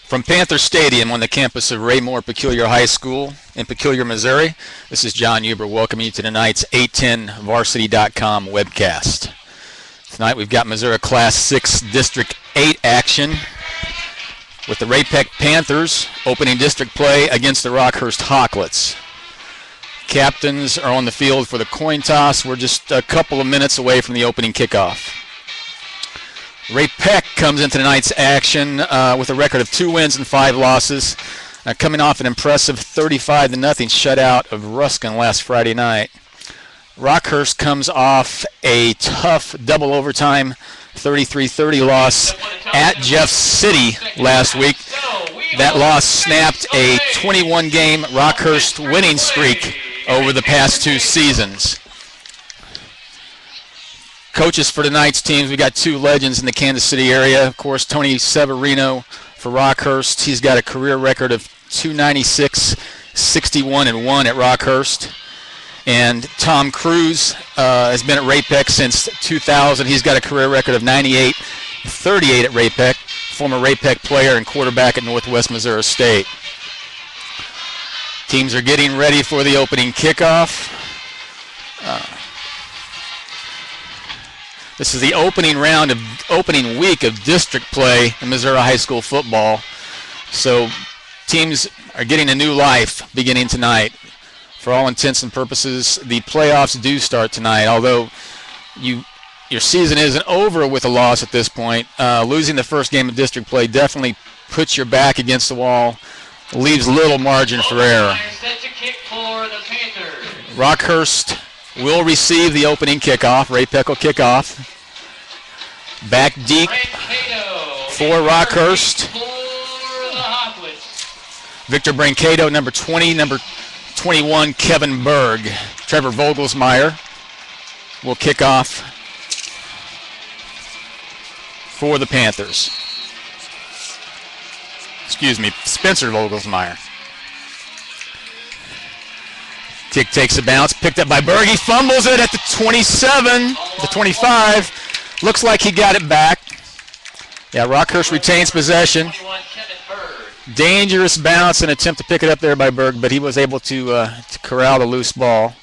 From Panther Stadium on the campus of Raymore-Peculiar High School in Peculiar, Missouri, this is John Huber welcoming you to tonight's 810varsity.com webcast. Tonight we've got Missouri Class 6 District 8 action with the Ray-Peck Panthers opening district play against the Rockhurst Hawklets. Captains are on the field for the coin toss. We're just a couple of minutes away from the opening kickoff. Ray-Peck comes into tonight's action with a record of 2 wins and 5 losses, coming off an impressive 35-0 shutout of Ruskin last Friday night. Rockhurst comes off a tough double overtime 33-30 loss at Jeff City last week. That loss snapped a 21-game Rockhurst winning streak over the past 2 seasons. Coaches for tonight's teams, we got 2 legends in the Kansas City area. Of course, Tony Severino for Rockhurst. He's got a career record of 296, 61-1 at Rockhurst. And Tom Cruz has been at Ray-Peck since 2000. He's got a career record of 98, 38 at Ray-Peck. Former Ray-Peck player and quarterback at Northwest Missouri State. Teams are getting ready for the opening kickoff. This is the opening week of district play in Missouri high school football. So teams are getting a new life beginning tonight. For all intents and purposes, the playoffs do start tonight, although your season isn't over with a loss at this point. Losing the first game of district play definitely puts your back against the wall, leaves little margin for error. Rockhurst will receive the opening kickoff. Ray-Peck will kick off. Back deep for Rockhurst. Victor Brancato, number 20, number 21, Kevin Berg. Trevor Vogelsmeyer will kick off for the Panthers. Excuse me, Spencer Vogelsmeyer. Kick takes a bounce, picked up by Berg. He fumbles it at the 27, the 25. Looks like he got it back. Yeah, Rockhurst retains possession. Dangerous bounce and attempt to pick it up there by Berg, but he was able to corral the loose ball.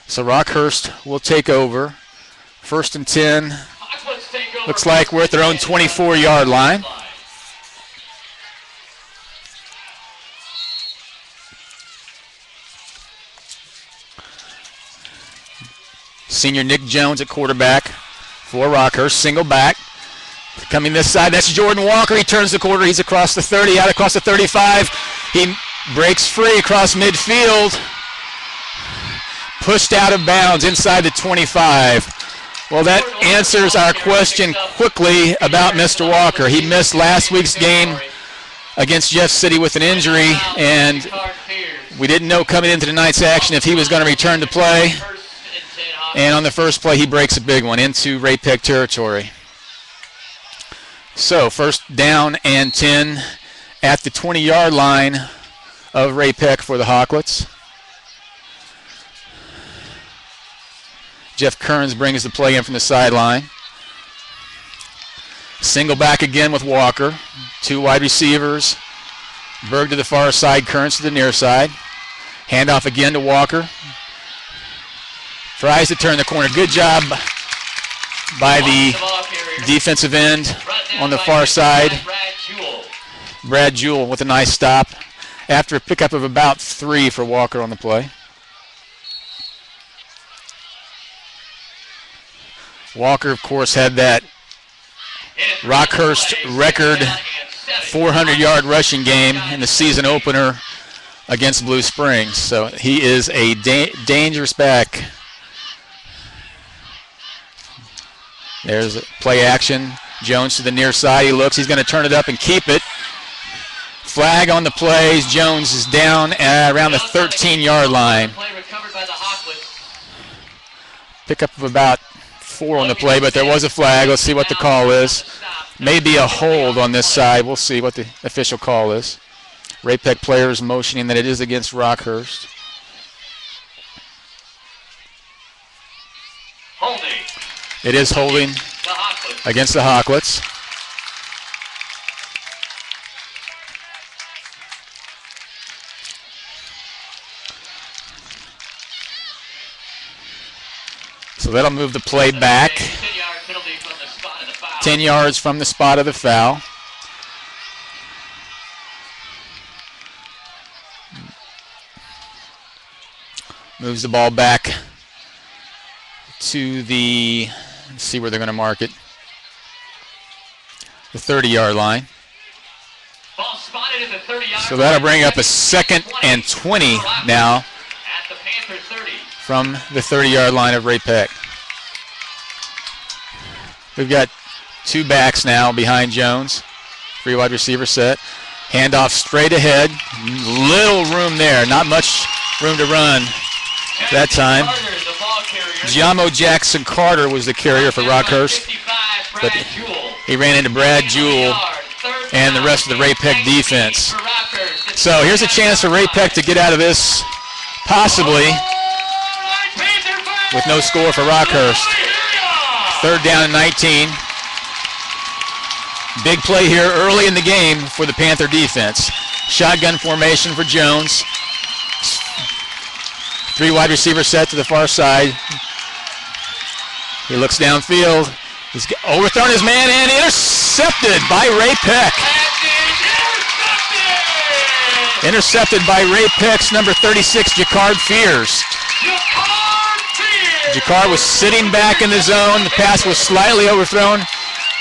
So Rockhurst will take over. 1st and 10. Looks like we're at their own 24-yard line. Senior Nick Jones at quarterback for Rockhurst. Single back. Coming this side, that's Jordan Walker. He turns the corner. He's across the 30, out across the 35. He breaks free across midfield. Pushed out of bounds inside the 25. Well, that answers our question quickly about Mr. Walker. He missed last week's game against Jeff City with an injury, and we didn't know coming into tonight's action if he was going to return to play. And on the first play, he breaks a big one into Ray-Peck territory. So 1st down and 10 at the 20-yard line of Ray-Peck for the Hawklets. Jeff Kearns brings the play in from the sideline. Single back again with Walker. 2 wide receivers. Berg to the far side, Kearns to the near side. Handoff again to Walker. Tries to turn the corner. Good job by the defensive end on the far side. Brad Jewell with a nice stop after a pickup of about 3 for Walker on the play. Walker, of course, had that Rockhurst record 400-yard rushing game in the season opener against Blue Springs. So he is a dangerous back. There's a play action. Jones to the near side. He looks. He's going to turn it up and keep it. Flag on the plays. Jones is down around the 13-yard line. Pickup of about 4 on the play, but there was a flag. Let's see what the call is. Maybe a hold on this side. We'll see what the official call is. Ray-Peck players motioning that it is against Rockhurst. It is holding against the Hawklets. So that'll move the play back 10 yards from the spot of the foul. Moves the ball back to the, let's see where they're going to mark it, the 30-yard line. Ball spotted at the 30-yard so that'll bring up a 2nd and 20 now at the Panther 30. from the 30-yard line of Ray-Peck. We've got 2 backs now behind Jones. 3 wide receiver set. Handoff straight ahead. Little room there. Not much room to run that time. Giamo Jackson Carter was the carrier for Rockhurst. But he ran into Brad Jewell and the rest of the Ray-Peck defense. So here's a chance for Ray-Peck to get out of this, possibly, with no score for Rockhurst. 3rd down and 19. Big play here early in the game for the Panther defense. Shotgun formation for Jones. 3 wide receiver set to the far side. He looks downfield. He's overthrown his man and intercepted by Ray-Peck. Intercepted by Ray-Peck's number 36, Jacquard Fears. Jacquard was sitting back in the zone. The pass was slightly overthrown.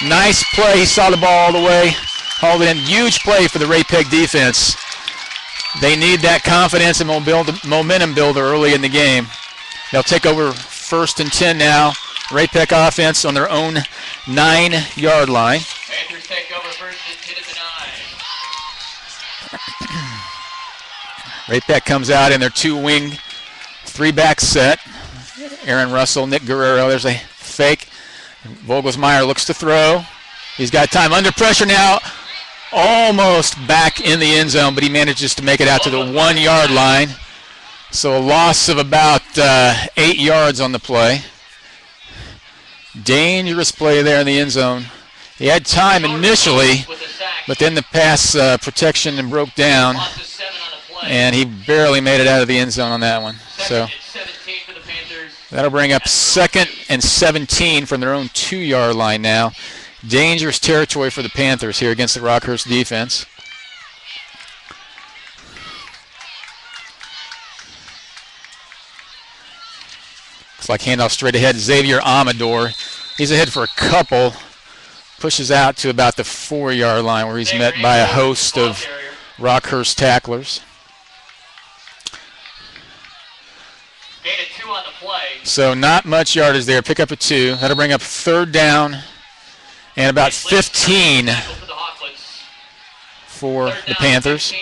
Nice play. He saw the ball all the way. Hauled it in. Huge play for the Ray-Peck defense. They need that confidence and momentum builder early in the game. They'll take over 1st and 10 now. Ray-Peck offense on their own 9-yard line. Panthers take over 1st and 10 at the 9. Ray-Peck comes out in their 2-wing, 3-back set. Aaron Russell, Nick Guerrero. There's a fake. Vogelsmeyer looks to throw. He's got time under pressure now. Almost back in the end zone, but he manages to make it out to the 1-yard line. So a loss of about 8 yards on the play. Dangerous play there in the end zone. He had time initially, but then the pass protection and broke down, and he barely made it out of the end zone on that one. So that'll bring up 2nd and 17 from their own 2-yard line now. Dangerous territory for the Panthers here against the Rockhurst defense. Looks like handoff straight ahead. Xavier Amador. He's ahead for a couple. Pushes out to about the 4-yard line where he's met by a host of Rockhurst tacklers. So not much yardage there. Pick up a 2. That'll bring up 3rd down and about 15 for the Panthers.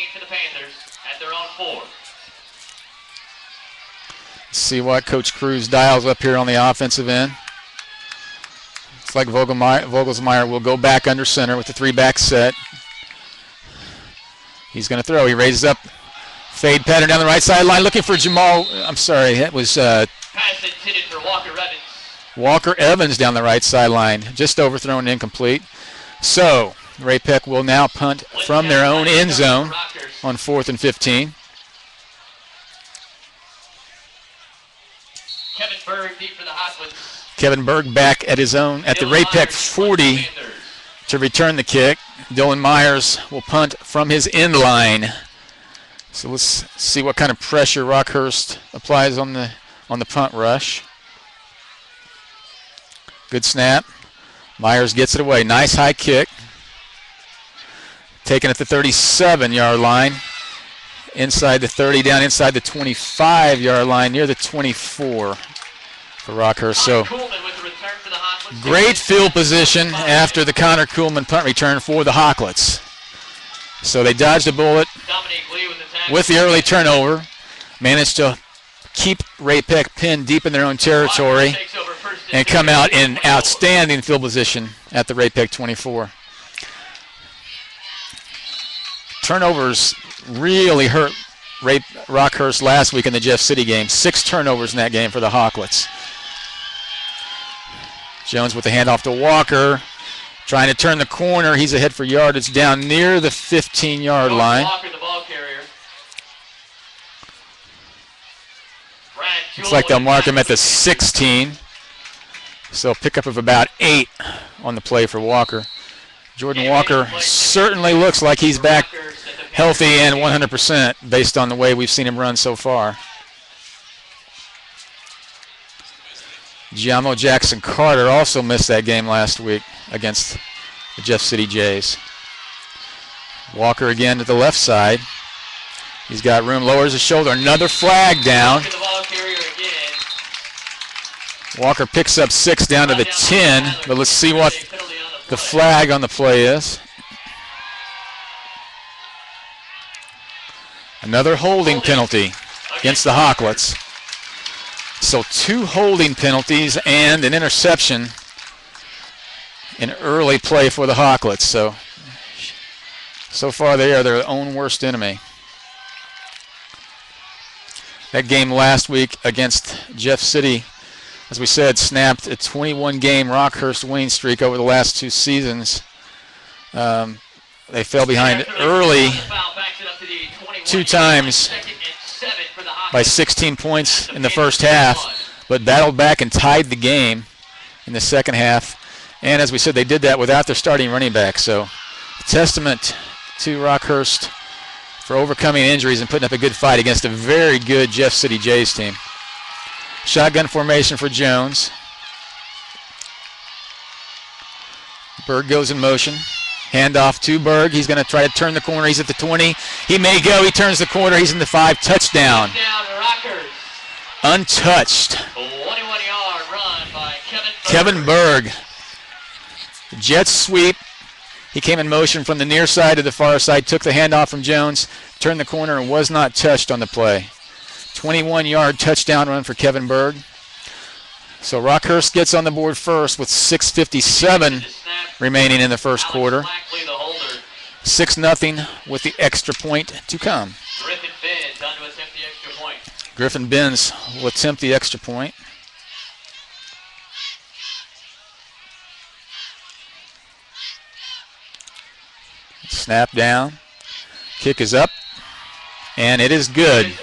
Let's see what Coach Cruz dials up here on the offensive end. Looks like Vogelsmeyer will go back under center with the 3-back set. He's going to throw. He raises up. Fade pattern down the right sideline, looking for Jamal. I'm sorry, that was pass intended for Walker Evans. Walker Evans down the right sideline, just overthrown and incomplete. So Ray-Peck will now punt from their own end zone on 4th and 15. Kevin Berg deep for the Hotwoods. Kevin Berg back at his own at the Ray-Peck 40 to return the kick. Dylan Myers will punt from his end line. So let's see what kind of pressure Rockhurst applies on the punt rush. Good snap. Myers gets it away. Nice high kick. Taken at the 37-yard line. Inside the 30, down inside the 25-yard line, near the 24 for Rockhurst. So great field position after the Connor Kuhlman punt return for the Hawklets. So they dodged a bullet with the early turnover. Managed to keep Ray-Peck pinned deep in their own territory and come out in outstanding field position at the Ray-Peck 24. Turnovers really hurt Rockhurst last week in the Jeff City game. 6 turnovers in that game for the Hawklets. Jones with the handoff to Walker. Trying to turn the corner. He's ahead for yardage down near the 15-yard line. Walker, the ball carrier. Looks like they'll mark him at the 16. So a pickup of about 8 on the play for Walker. Jordan Walker certainly looks like he's back healthy and 100% based on the way we've seen him run so far. Giamo Jackson Carter also missed that game last week against the Jeff City Jays. Walker again to the left side. He's got room, lowers his shoulder, another flag down. Walker picks up 6 down to the 10, but let's see what the flag on the play is. Another holding penalty against the Hawklets. So 2 holding penalties and an interception in early play for the Hawklets. So far they are their own worst enemy. That game last week against Jeff City, as we said, snapped a 21-game Rockhurst winning streak over the last 2 seasons. They fell behind early 2 times by 16 points in the first half, but battled back and tied the game in the second half. And as we said, they did that without their starting running back. So a testament to Rockhurst for overcoming injuries and putting up a good fight against a very good Jeff City Jays team. Shotgun formation for Jones. Berg goes in motion. Handoff to Berg. He's going to try to turn the corner. He's at the 20. He may go. He turns the corner. He's in the 5. Touchdown. Untouched. 21-yard run by Kevin Berg. Jet sweep. He came in motion from the near side to the far side, took the handoff from Jones, turned the corner, and was not touched on the play. 21-yard touchdown run for Kevin Berg. So Rockhurst gets on the board first with 6:57 remaining in the first quarter. 6-0 with the extra point to come. Griffin Benz will attempt the extra point. Snap down. Kick is up. And it is good.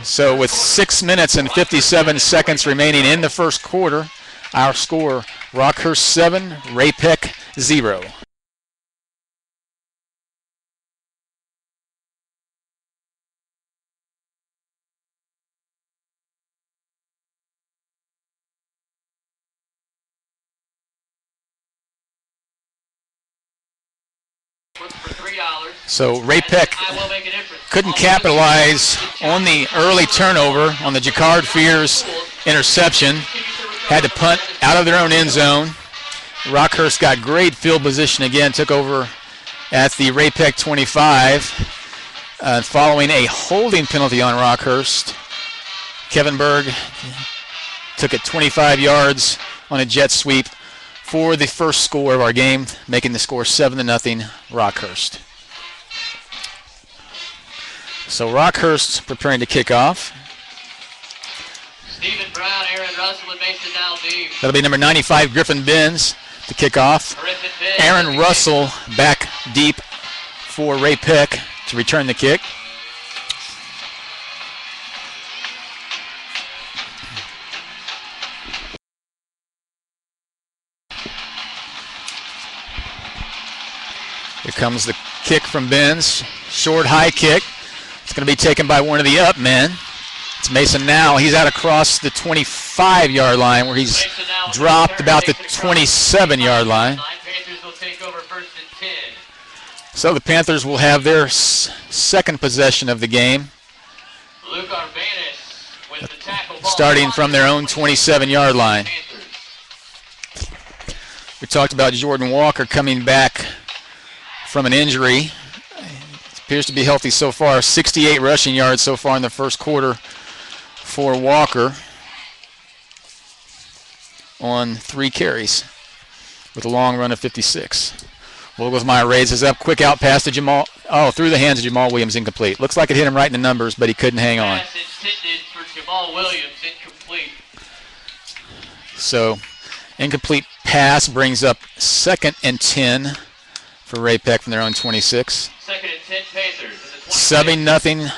So with 6 minutes and 57 seconds remaining in the first quarter, our score, Rockhurst 7, Ray-Pec 0. So Ray-Pec couldn't capitalize on the early turnover on the Jacquard Fears interception. Had to punt out of their own end zone. Rockhurst got great field position again, took over at the Ray-Pec 25. Following a holding penalty on Rockhurst, Kevin Berg took it 25 yards on a jet sweep for the first score of our game, making the score 7-0 Rockhurst. So Rockhurst preparing to kick off. Stephen Brown, Aaron Russell, and Mason Aldeeb. That'll be number 95, Griffin Benz, to kick off. Aaron Russell back deep for Ray-Pec to return the kick. Here comes the kick from Benz. Short, high kick. It's going to be taken by one of the up men. It's Mason now. He's out across the 25-yard line where he's dropped about the 27-yard line. So the Panthers will have their second possession of the game, starting from their own 27-yard line. We talked about Jordan Walker coming back from an injury. Appears to be healthy so far. 68 rushing yards so far in the first quarter for Walker on 3 carries with a long run of 56. Vogelsmeyer raises up. Quick out pass to Jamal. Oh, through the hands of Jamal Williams, incomplete. Looks like it hit him right in the numbers, but he couldn't hang on. Pass intended for Jamal Williams, incomplete. So, incomplete pass brings up 2nd and 10 for Ray-Pec from their own 26. 2nd and 10 Panthers. 7-0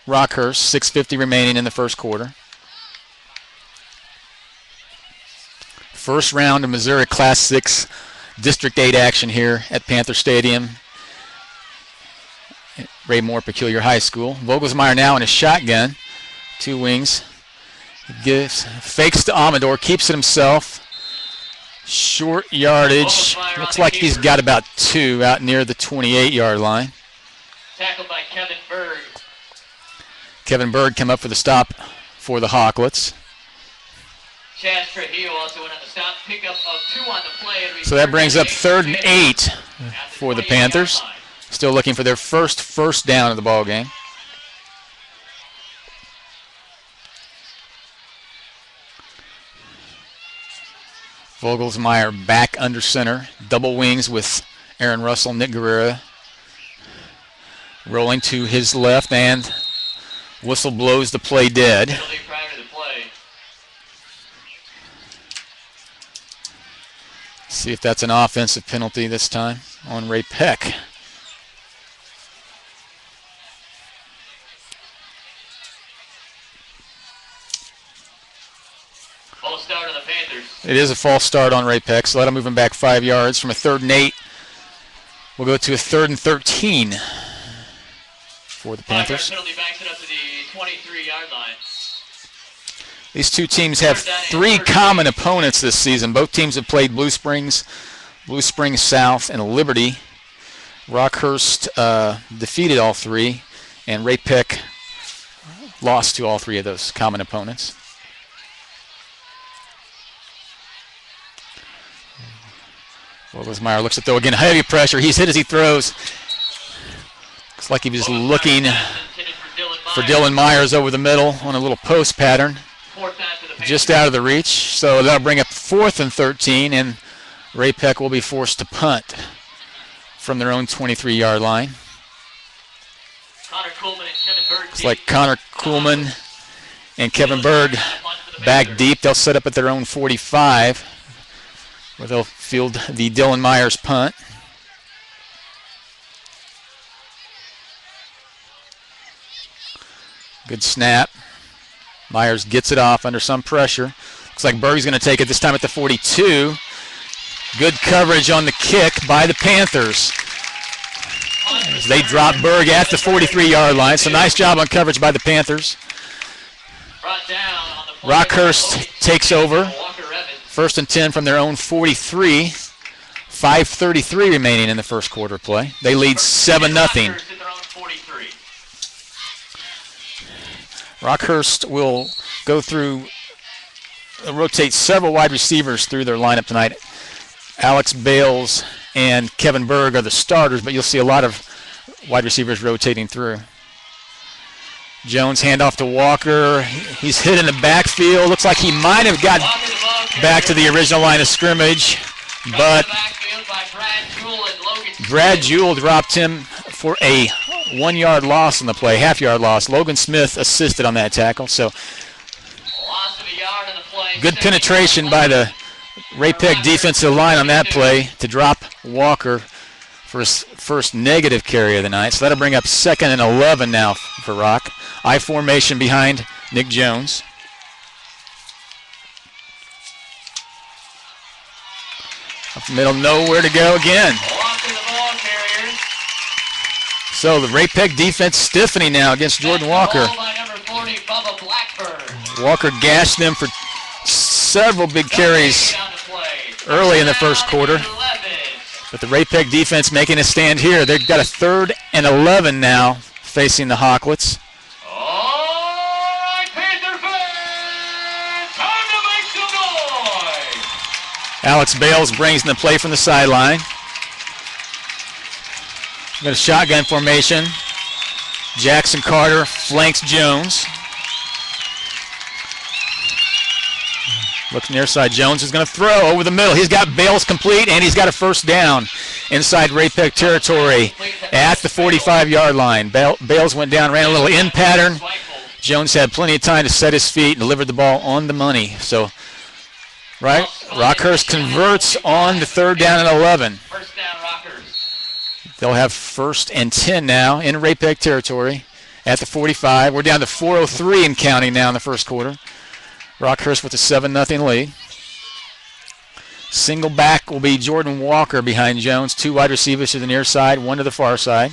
Rockhurst, 6:50 remaining in the first quarter. First round of Missouri Class 6 District 8 action here at Panther Stadium, Raymore-Peculiar High School. Vogelsmeyer now in a shotgun, 2 wings. Fakes to Amador, keeps it himself. Short yardage. Looks like he's got about 2 out near the 28-yard line. Tackled by Kevin Berg. Kevin Berg come up for the stop for the Hawklets. Chad Trujillo also went on the stop. Pickup of 2 on the play. So that brings up 3rd and 8 for the Panthers. Still looking for their first down of the ball game. Vogelsmeyer back under center. Double wings with Aaron Russell, Nick Guerrera. Rolling to his left, and whistle blows the play dead. Penalty prior to the play. See if that's an offensive penalty this time on Ray Peck. False start on the Panthers. It is a false start on Ray Peck, so that'll move him back 5 yards. From a 3rd and 8, we'll go to a 3rd and 13 for the Panthers. Penalty backs it up to the 23-yard line. These two teams have 3 common opponents this season. Both teams have played Blue Springs South, and Liberty. Rockhurst defeated all 3, and Ray Peck lost to all 3 of those common opponents. Vogelsmeyer looks to throw again. Heavy pressure. He's hit as he throws. Looks like he was looking for Dylan Myers over the middle on a little post pattern. Just out of the reach. So that'll bring up 4th and 13, and Ray Peck will be forced to punt from their own 23-yard line. Looks like Connor Kuhlman and Kevin Berg back deep. They'll set up at their own 45, where they'll field the Dylan Myers punt. Good snap. Myers gets it off under some pressure. Looks like Berg's going to take it this time at the 42. Good coverage on the kick by the Panthers, as they drop Berg at the 43-yard line. So nice job on coverage by the Panthers. Rockhurst takes over. 1st and 10 from their own 43. 5:33 remaining in the first quarter play. They lead 7-0. Rockhurst will go through, rotate several wide receivers through their lineup tonight. Alex Bales and Kevin Berg are the starters, but you'll see a lot of wide receivers rotating through. Jones handoff to Walker. He's hit in the backfield. Looks like he might have got back to the original line of scrimmage, but Brad Jewell dropped him for a 1-yard loss on the play, half-yard loss. Logan Smith assisted on that tackle. So good penetration by the Ray Peck defensive line on that play to drop Walker for his first negative carry of the night. So that'll bring up 2nd and 11 now for Rock. I formation behind Nick Jones. Up the middle, nowhere to go again. So the Ray Peck defense stiffening now against Jordan Walker. Walker gashed them for several big carries early in the first quarter. But the Ray Peck defense making a stand here. They've got a 3rd and 11 now facing the Hawklets. Alex Bales brings in the play from the sideline. Got a shotgun formation. Jackson Carter flanks Jones. Looks near side. Jones is going to throw over the middle. He's got Bales complete, and he's got a 1st down inside Ray Peck territory at the 45-yard line. Bales went down, ran a little in pattern. Jones had plenty of time to set his feet and delivered the ball on the money. So, right, Rockhurst converts on the 3rd down and 11. First down, Rockhurst. They'll have 1st and 10 now in Ray Peck territory at the 45. We're down to 4:03 and counting now in the first quarter. Rockhurst with a 7-0 lead. Single back will be Jordan Walker behind Jones. 2 wide receivers to the near side, 1 to the far side.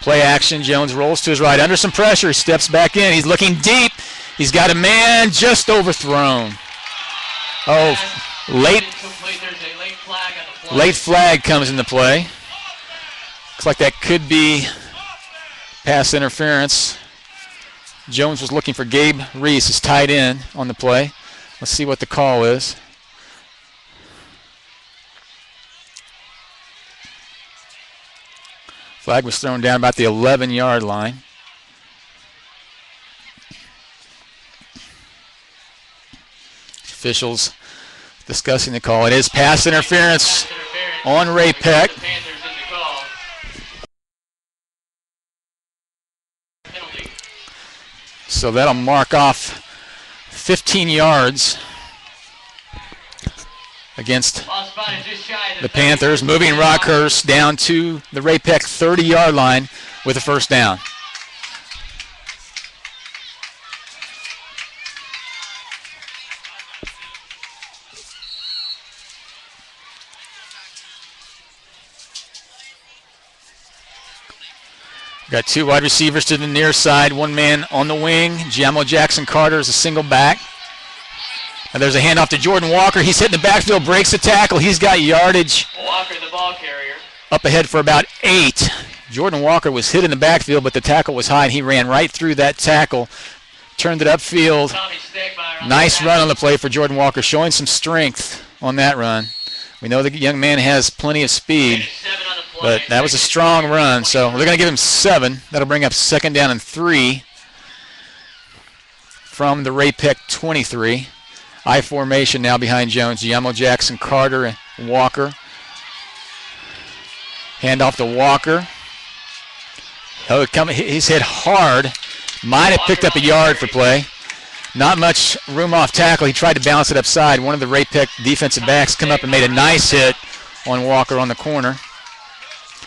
Play action. Jones rolls to his right. Under some pressure. He steps back in. He's looking deep. He's got a man just overthrown. Oh, late flag comes into play. Looks like that could be pass interference. Jones was looking for Gabe Reese, his tight end, on the play. Let's see what the call is. Flag was thrown down about the 11-yard line. Officials discussing the call. It is pass interference on Ray Peck. So that'll mark off 15 yards against the Panthers, moving Rockhurst down to the Ray Peck 30-yard line with a first down. Got 2 wide receivers to the near side, 1 man on the wing. Jamo Jackson Carter is a single back. And there's a handoff to Jordan Walker. He's hitting the backfield, breaks the tackle. He's got yardage. Walker, the ball carrier. Up ahead for about 8. Jordan Walker was hit in the backfield, but the tackle was high, and he ran right through that tackle, turned it upfield. Nice run on the play for Jordan Walker, showing some strength on that run. We know the young man has plenty of speed, but that was a strong run, so we're going to give him 7. That'll bring up 2nd down and 3 from the Ray Peck 23. I formation now behind Jones. Jamo Jackson, Carter, and Walker. Hand off to Walker. Oh, he's hit hard. Might have picked up a yard for play. Not much room off tackle. He tried to bounce it upside. One of the Ray Peck defensive backs come up and made a nice hit on Walker on the corner.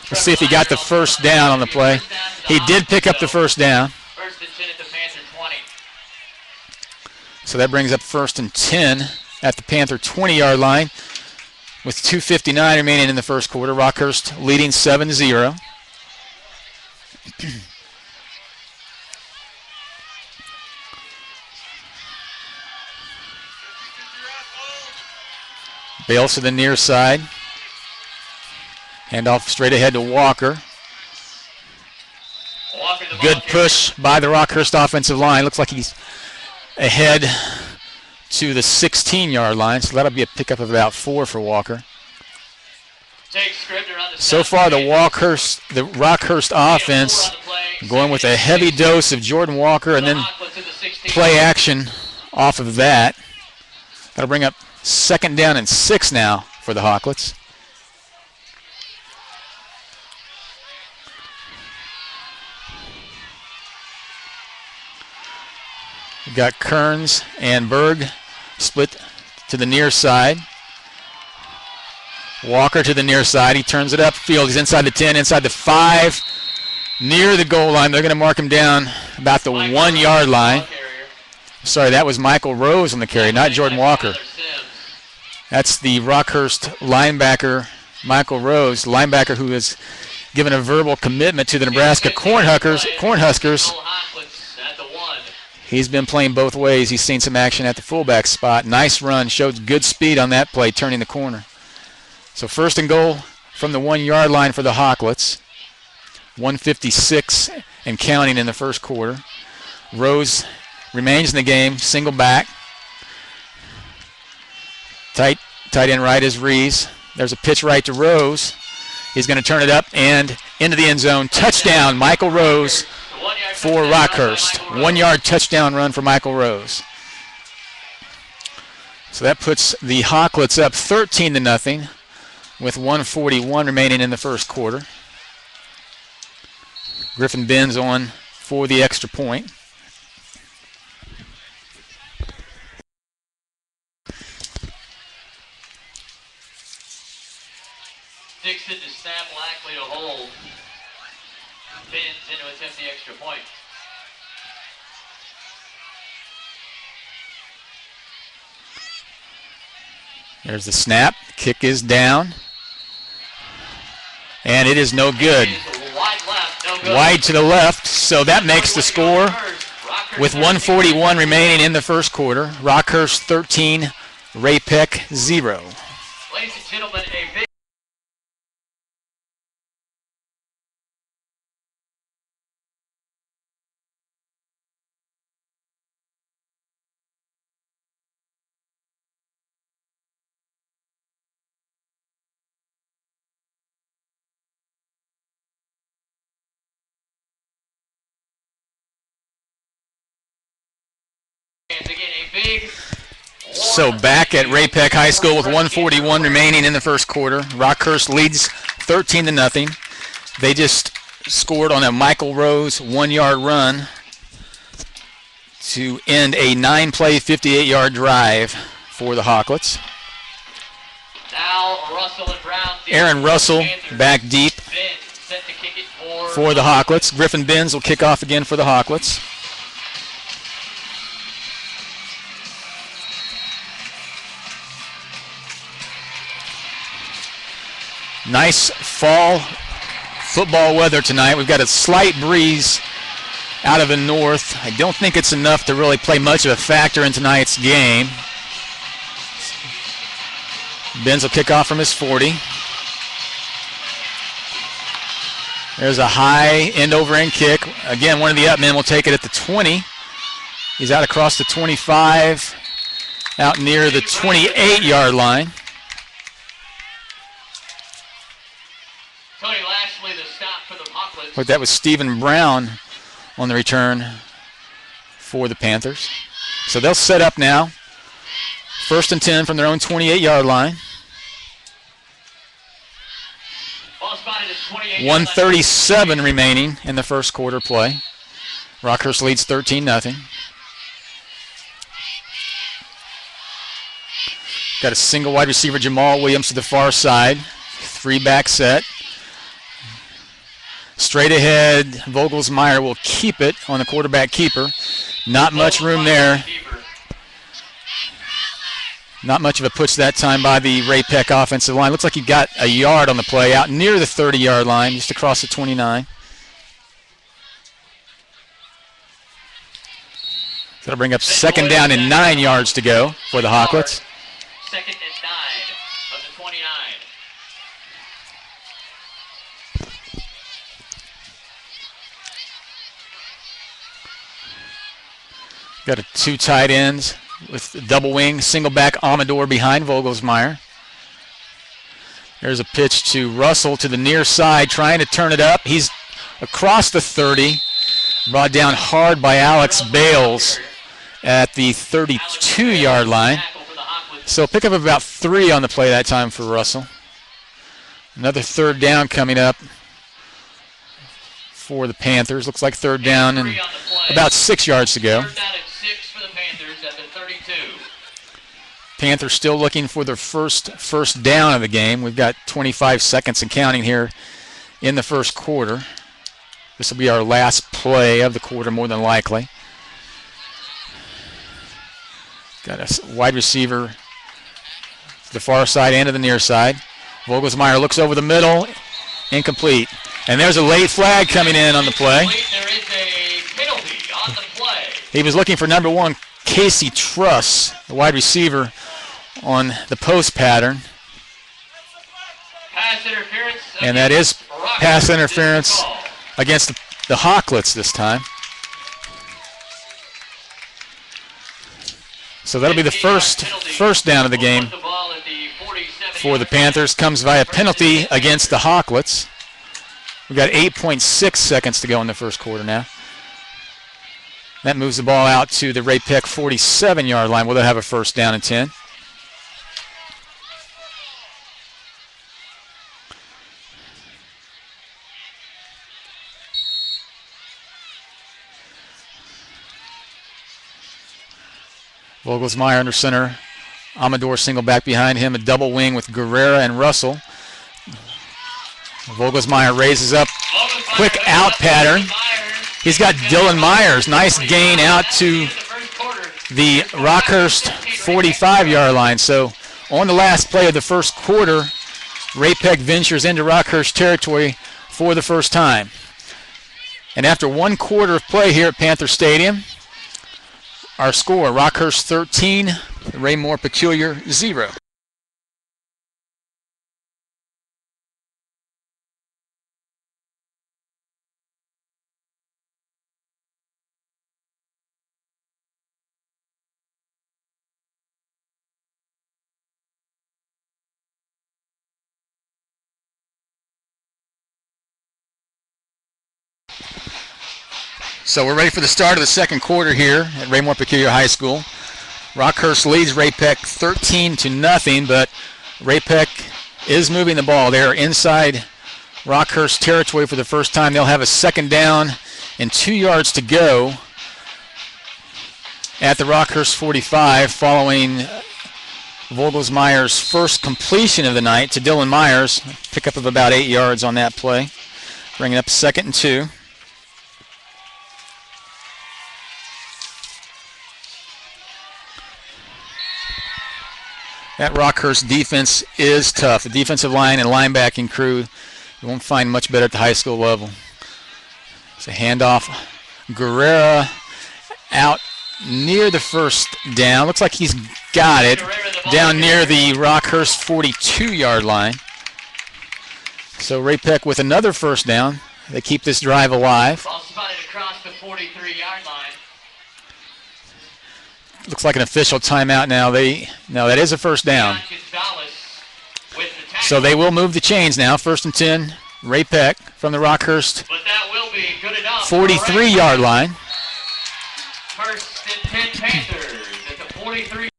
Let's see if he got the first down on the play. He did pick up the first down. First and 10 at the Panther 20. So that brings up 1st and 10 at the Panther 20-yard line with 2:59 remaining in the first quarter. Rockhurst leading 7-0. Bales to the near side. Handoff straight ahead to Walker. Good push by the Rockhurst offensive line. Looks like he's ahead to the 16-yard line, so that'll be a pickup of about 4 for Walker. So far, the Rockhurst offense going with a heavy dose of Jordan Walker and then play action off of that. That'll bring up 2nd down and 6 now for the Hawklets. We've got Kearns and Berg split to the near side. Walker to the near side. He turns it upfield. He's inside the 10, inside the 5, near the goal line. They're going to mark him down about the 1-yard line. Sorry, that was Michael Rose on the carry, not Jordan Walker. That's the Rockhurst linebacker, Michael Rose, linebacker who has given a verbal commitment to the Nebraska Cornhuskers. He's been playing both ways. He's seen some action at the fullback spot. Nice run. Showed good speed on that play, turning the corner. So 1st and goal from the 1-yard line for the Hawklets. 1:56 and counting in the first quarter. Rose remains in the game, single back. Tight end right is Rees. There's a pitch right to Rose. He's going to turn it up and into the end zone. Touchdown, Michael Rose for Rockhurst. 1-yard touchdown run for Michael Rose. So that puts the Hawklets up 13-0 with 1:41 remaining in the first quarter. Griffin Benz on for the extra point. Dixon to snap, Lackley to hold. Benz in to attempt the extra point. There's the snap. Kick is down. And it is no good. Wide to the left, so that makes the score with 1:41 remaining in the first quarter. Rockhurst 13, Ray-Peck 0. Ladies and gentlemen, a big So back at Ray-Peck High School with 1:41 remaining in the first quarter. Rockhurst leads 13-0. They just scored on a Michael Rose 1-yard run to end a 9-play, 58-yard drive for the Hawklets. Now Russell and Brown. Aaron Russell back deep for the Hawklets. Griffin Benz will kick off again for the Hawklets. Nice fall football weather tonight. We've got a slight breeze out of the north. I don't think it's enough to really play much of a factor in tonight's game. Benz will kick off from his 40. There's a high end-over-end kick. Again, one of the up men will take it at the 20. He's out across the 25, out near the 28-yard line. Tony Lashley, the stop for the Hawklets. But that was Stephen Brown on the return for the Panthers. So they'll set up now. 1st and 10 from their own 28-yard line. Ball spotted at 28. 1:37 remaining in the first quarter play. Rockhurst leads 13-0. Got a single wide receiver, Jamal Williams, to the far side. 3-back set. Straight ahead, Vogelsmeyer will keep it on the quarterback keeper. Not much room there. Not much of a push that time by the Ray-Peck offensive line. Looks like he got a yard on the play out near the 30-yard line, just across the 29. That'll bring up 2nd down and 9 yards to go for the Hawklets. 2nd and 9 of the 29. Got a 2 tight ends with double wing, single back Amador behind Vogelsmeyer. There's a pitch to Russell to the near side, trying to turn it up. He's across the 30, brought down hard by Alex Bales at the 32-yard line. So pick up about 3 on the play that time for Russell. Another 3rd down coming up for the Panthers. Looks like 3rd down and about 6 yards to go. Panthers still looking for their first down of the game. We've got 25 seconds and counting here in the first quarter. This will be our last play of the quarter, more than likely. Got a wide receiver to the far side and to the near side. Vogelsmeyer looks over the middle, incomplete. And there's a late flag coming in on the play. There is a penalty on the play. He was looking for number 1, Casey Truss, the wide receiver, on the post pattern. Pass interference. And that is pass interference against the Hawklets this time. So that'll be the first down of the game for the Panthers. Comes via penalty against the Hawklets. We've got 8.6 seconds to go in the first quarter now. That moves the ball out to the Ray-Peck 47-yard line. Will they have a 1st down and 10? Vogelsmeyer under center. Amador single back behind him. A double wing with Guerrera and Russell. Vogelsmeyer raises up. Quick out pattern. He's got Dylan Myers. Nice gain out to the Rockhurst 45-yard line. So on the last play of the first quarter, Ray-Peck ventures into Rockhurst territory for the first time. And after 1 quarter of play here at Panther Stadium, our score, Rockhurst 13, Raymore-Peculiar 0. So we're ready for the start of the second quarter here at Raymore-Peculiar High School. Rockhurst leads Ray-Peck 13-0, but Ray-Peck is moving the ball. They are inside Rockhurst territory for the first time. They'll have a second down and 2 yards to go at the Rockhurst 45 following Vogelsmeyer's first completion of the night to Dylan Myers. Pickup of about 8 yards on that play. Bringing up 2nd and 2. That Rockhurst defense is tough. The defensive line and linebacking crew, you won't find much better at the high school level. It's a handoff. Guerrera out near the first down. Looks like he's got it down near the Rockhurst 42-yard line. So Ray-Peck with another first down. They keep this drive alive. Ball spotted across the 43-yard line. Looks like an official timeout now. No, that is a first down. So they will move the chains now. 1st and 10, Ray-Peck from the Rockhurst 43-yard line. 1st and 10 Panthers at the 43.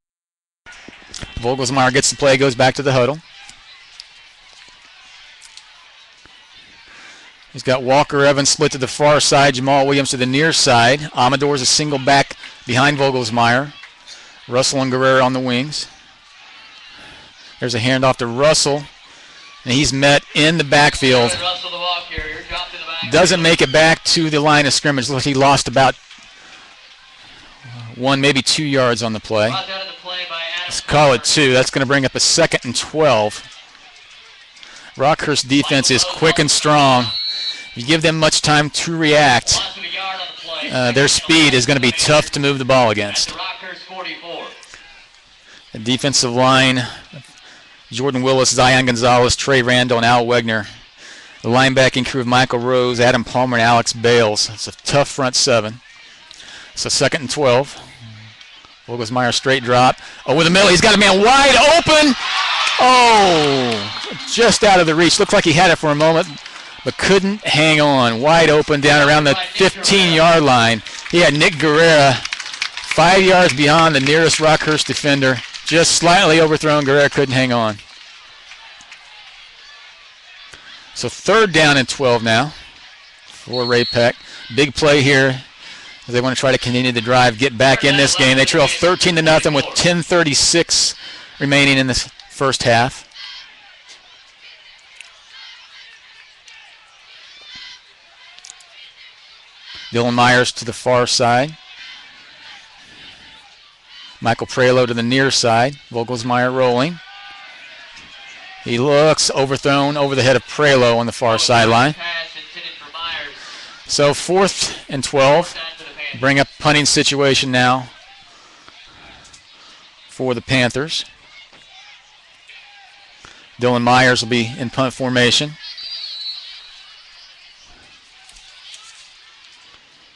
Vogelsmeyer gets the play, goes back to the huddle. He's got Walker Evans split to the far side, Jamal Williams to the near side. Amador's a single back behind Vogelsmeyer. Russell and Guerrero on the wings. There's a handoff to Russell, and he's met in the backfield. Doesn't make it back to the line of scrimmage. Looks like he lost about 1, maybe 2 yards on the play. Let's call it 2. That's going to bring up a 2nd and 12. Rockhurst defense is quick and strong. If you give them much time to react, their speed is going to be tough to move the ball against. The defensive line, Jordan Willis, Zion Gonzalez, Trey Randall, and Al Wegner. The linebacking crew of Michael Rose, Adam Palmer, and Alex Bales. It's a tough front 7. So 2nd and 12. Vogelsmeyer straight drop. Over the middle, he's got a man wide open. Oh, just out of the reach. Looked like he had it for a moment, but couldn't hang on. Wide open down around the 15-yard line. He had Nick Guerrera 5 yards beyond the nearest Rockhurst defender. Just slightly overthrown. Guerrera couldn't hang on. So 3rd down and 12 now for Ray-Peck. Big play here as they want to try to continue the drive, get back in this game. They trail 13-0 with 10:36 remaining in this first half. Dylan Myers to the far side. Michael Prelo to the near side. Vogelsmeyer rolling. He looks overthrown over the head of Prelo on the far sideline. So 4th and 12. Bring up punting situation now for the Panthers. Dylan Myers will be in punt formation.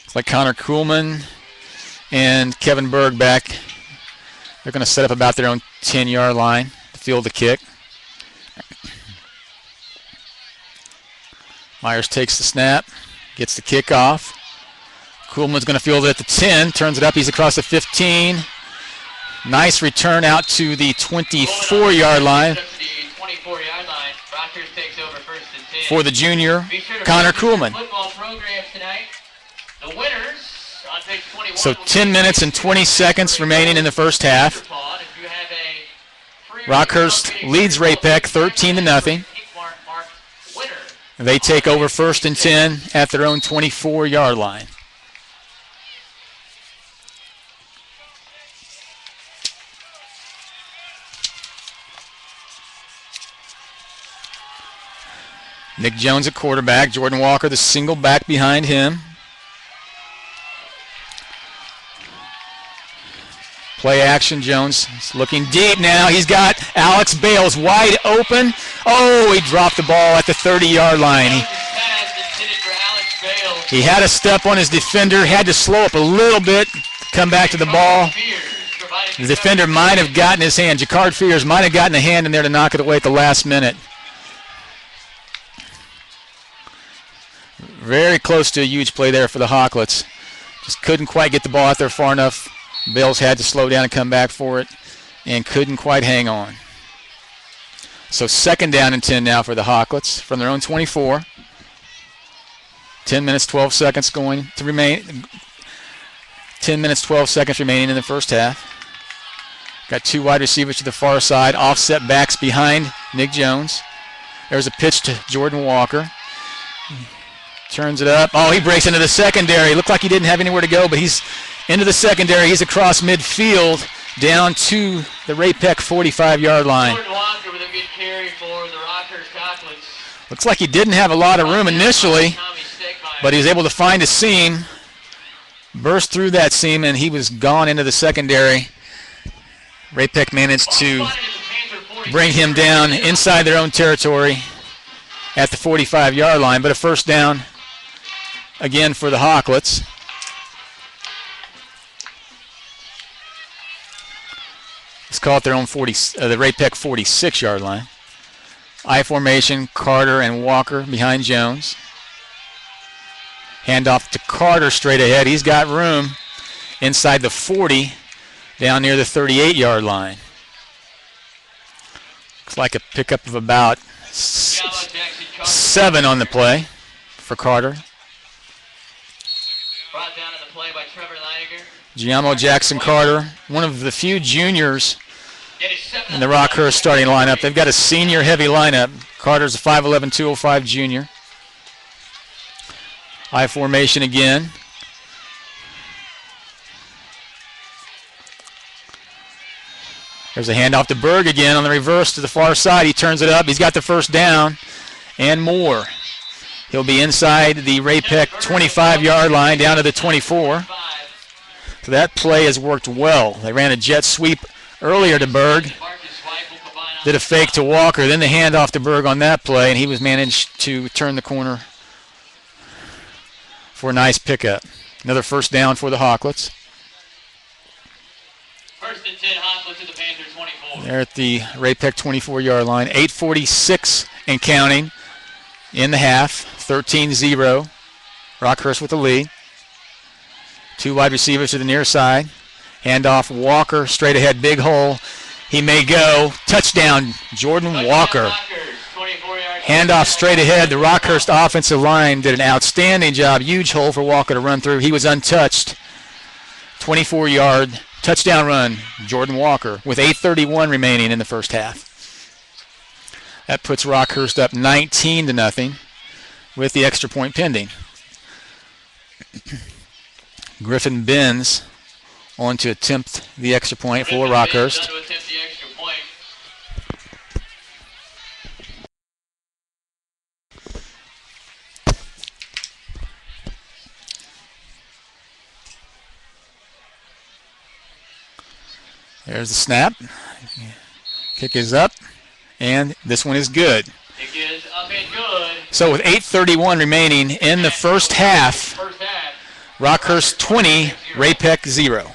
It's like Connor Kuhlman and Kevin Berg back. They're going to set up about their own 10-yard line to field the kick. Myers takes the snap, gets the kick off. Kuhlman's going to field it at the 10, turns it up, he's across the 15. Nice return out to the 24-yard line for the junior, Connor Kuhlman. So 10 minutes and 20 seconds remaining in the first half. Rockhurst leads Ray-Peck 13-0. They take over 1st and 10 at their own 24-yard line. Nick Jones at quarterback. Jordan Walker, the single back behind him. Play action, Jones. He's looking deep now. He's got Alex Bales wide open. Oh, he dropped the ball at the 30-yard line. He had a step on his defender, had to slow up a little bit, come back to the ball. The defender might have gotten his hand. Jacquard Fears might have gotten a hand in there to knock it away at the last minute. Very close to a huge play there for the Hawklets. Just couldn't quite get the ball out there far enough. Bales had to slow down and come back for it and couldn't quite hang on. So 2nd down and 10 now for the Hawklets from their own 24. 10 minutes, 12 seconds going to remain. 10 minutes, 12 seconds remaining in the first half. Got 2 wide receivers to the far side, offset backs behind Nick Jones. There's a pitch to Jordan Walker. Turns it up. Oh, he breaks into the secondary. Looked like he didn't have anywhere to go, but he's into the secondary. He's across midfield down to the Ray-Peck 45-yard line. Jordan Walker with a good carry for the Rockhurst Hawklets. Looks like he didn't have a lot of room initially, but he was able to find a seam, burst through that seam, and he was gone into the secondary. Ray-Peck managed to bring him down inside their own territory at the 45-yard line, but a first down again for the Hawklets. Let's call it their own the Ray-Peck 46-yard line. I formation, Carter and Walker behind Jones. Handoff to Carter straight ahead. He's got room inside the 40 down near the 38-yard line. Looks like a pickup of about 7 on the play for Carter. Brought down in the play by Trevor Leininger. Giamo Jackson Carter, one of the few juniors in the Rockhurst starting lineup. They've got a senior-heavy lineup. Carter's a 5'11", 205 junior. I formation again. There's a handoff to Berg again on the reverse to the far side. He turns it up. He's got the first down and more. He'll be inside the Ray-Peck 25-yard line down to the 24. So that play has worked well. They ran a jet sweep earlier to Berg. Did a fake to Walker. Then the handoff to Berg on that play, and he was managed to turn the corner for a nice pickup. Another first down for the Hawklets. 1st and 10 Hawklets at the Panther 24. They're at the Ray-Peck 24-yard line. 8:46 and counting in the half. 13-0. Rockhurst with the lead. 2 wide receivers to the near side. Handoff Walker straight ahead. Big hole. He may go. Touchdown Jordan Walker. Handoff straight ahead. The Rockhurst offensive line did an outstanding job. Huge hole for Walker to run through. He was untouched. 24-yard touchdown run, Jordan Walker, with 8:31 remaining in the first half. That puts Rockhurst up 19-0 with the extra point pending. Griffin Benz on to attempt the extra point for Rockhurst. There's the snap. Kick is up, and this one is good. Kick is up and good. So with 8:31 remaining in the first half, Rockhurst 20, Ray-Peck 0.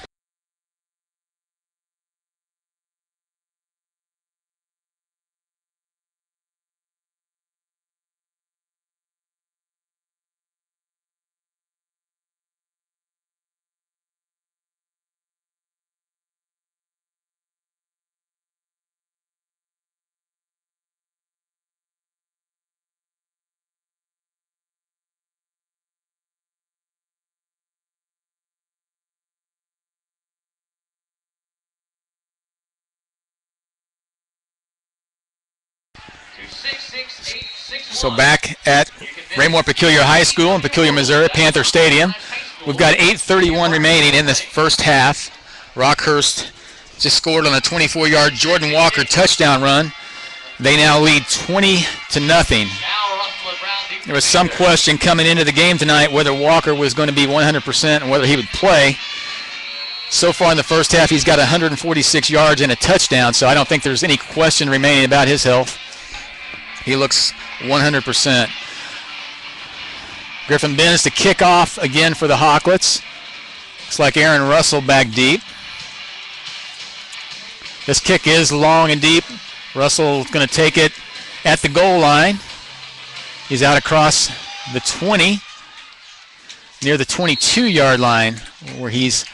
So back at Raymore-Peculiar High School in Peculiar, Missouri, Panther Stadium. We've got 8:31 remaining in this first half. Rockhurst just scored on a 24-yard Jordan Walker touchdown run. They now lead 20-0. There was some question coming into the game tonight whether Walker was going to be 100% and whether he would play. So far in the first half, he's got 146 yards and a touchdown, so I don't think there's any question remaining about his health. He looks 100%. Griffin Benz to kick off again for the Hawklets. Looks like Aaron Russell back deep. This kick is long and deep. Russell's going to take it at the goal line. He's out across the 20, near the 22-yard line, where he's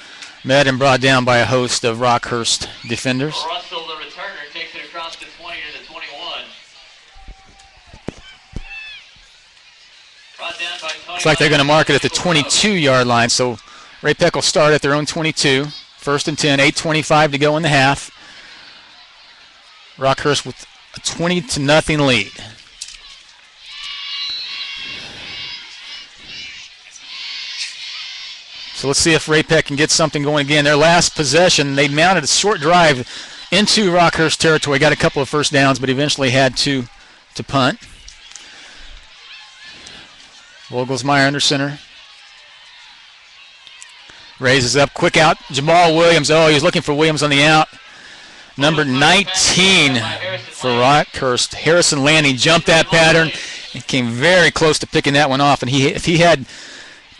met and brought down by a host of Rockhurst defenders. Russell, the returner, takes it across the 20 to the 21. Brought down by Tony. Looks like they're going to mark it at the 22-yard line, so Ray-Pec will start at their own 22. 1st and 10, 8:25 to go in the half. Rockhurst with a 20-0 lead. So let's see if Ray-Pec can get something going again. Their last possession, they mounted a short drive into Rockhurst territory, got a couple of first downs, but eventually had to punt. Vogelsmeyer under center. Raises up, quick out, Jamal Williams. Oh, he was looking for Williams on the out. Number 19 for Rockhurst, Harrison Lanning, jumped that pattern and came very close to picking that one off. And if he had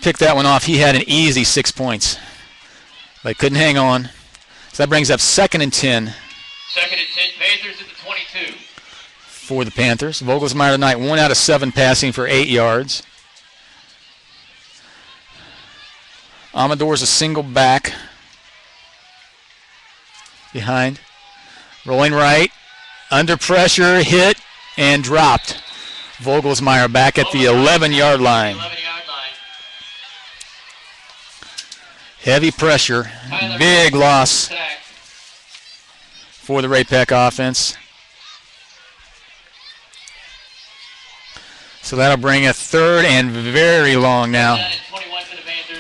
picked that one off, he had an easy 6 points. But couldn't hang on. So that brings up 2nd and 10. 2nd and 10, Panthers at the 22. For the Panthers. Vogelsmeyer tonight, 1 out of 7 passing for 8 yards. Amador's a single back behind. Rolling right, under pressure, hit, and dropped. Vogelsmeyer back at the 11-yard line. Heavy pressure, big loss for the Ray-Pec offense. So that'll bring a 3rd and very long now.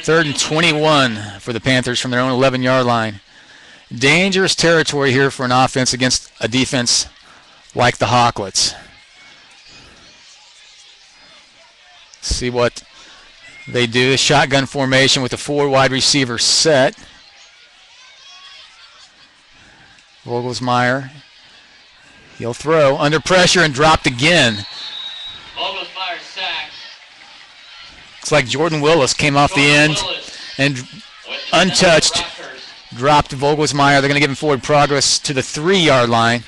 3rd and 21 for the Panthers from their own 11-yard line. Dangerous territory here for an offense against a defense like the Hawklets. See what they do. Shotgun formation with the 4 wide receiver set. Vogelsmeyer. He'll throw under pressure and dropped again. Vogelsmeyer sacked. Looks like Jordan Willis came off the end and untouched. Dropped Vogelsmeyer. They're going to give him forward progress to the 3-yard line.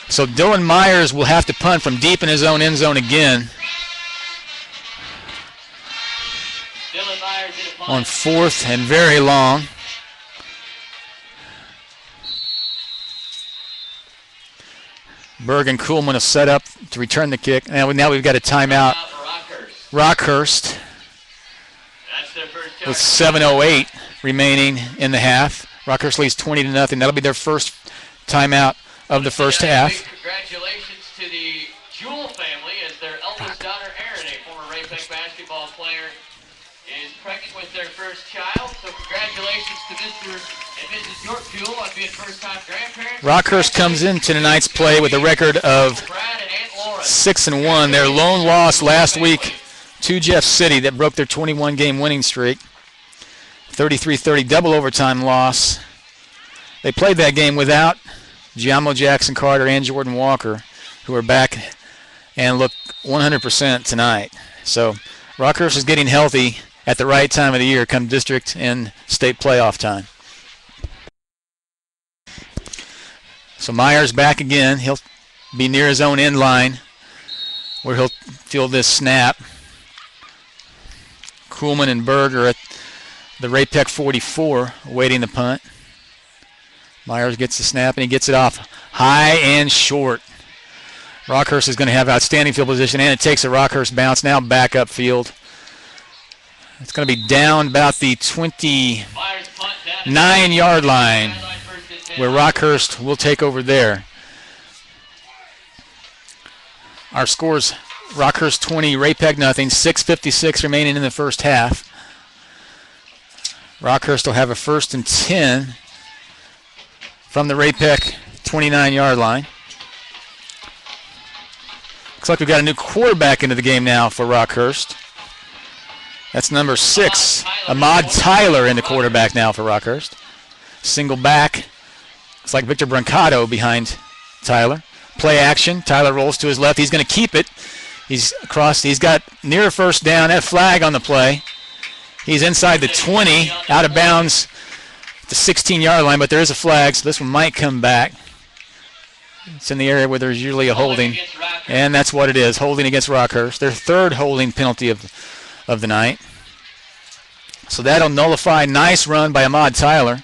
So Dylan Myers will have to punt from deep in his own end zone again. On 4th and very long. Berg and Kuhlman have set up to return the kick. Now we've got a timeout. Rockhurst with 7:08 remaining in the half. Rockhurst leads 20-0. That'll be their first timeout of the first half. Congratulations to the Jewell family as their eldest daughter, Erin, a former Ray-Pec basketball player, is pregnant with their first child. So congratulations to Mr. and Mrs. York Jewell on being first-time grandparents. Rockhurst comes into tonight's play with a record of 6-1. Their lone loss last week to Jeff City that broke their 21-game winning streak. 33-30 double overtime loss. They played that game without Giamo Jackson Carter and Jordan Walker, who are back and look 100% tonight. So Rockhurst is getting healthy at the right time of the year come district and state playoff time. So Myers back again. He'll be near his own end line where he'll field this snap. Kuhlman and Berg are at the Ray-Pec 44 awaiting the punt. Myers gets the snap and he gets it off high and short. Rockhurst is going to have outstanding field position, and it takes a Rockhurst bounce now back upfield. It's going to be down about the 29-yard line where Rockhurst will take over there. Our scores, Rockhurst 20, Ray-Pec nothing, 6:56 remaining in the first half. Rockhurst will have a 1st and 10 from the Ray-Pec 29-yard line. Looks like we've got a new quarterback into the game now for Rockhurst. That's number 6, Ahmad Tyler, in the quarterback now for Rockhurst. Single back. It's like Victor Brancato behind Tyler. Play action. Tyler rolls to his left. He's going to keep it. He's across. He's got near first down. That flag on the play. He's inside the 20, out of bounds at the 16-yard line, but there is a flag, so this one might come back. It's in the area where there's usually a holding, and that's what it is, holding against Rockhurst. Their third holding penalty of the night. So that'll nullify. Nice run by Ahmad Tyler.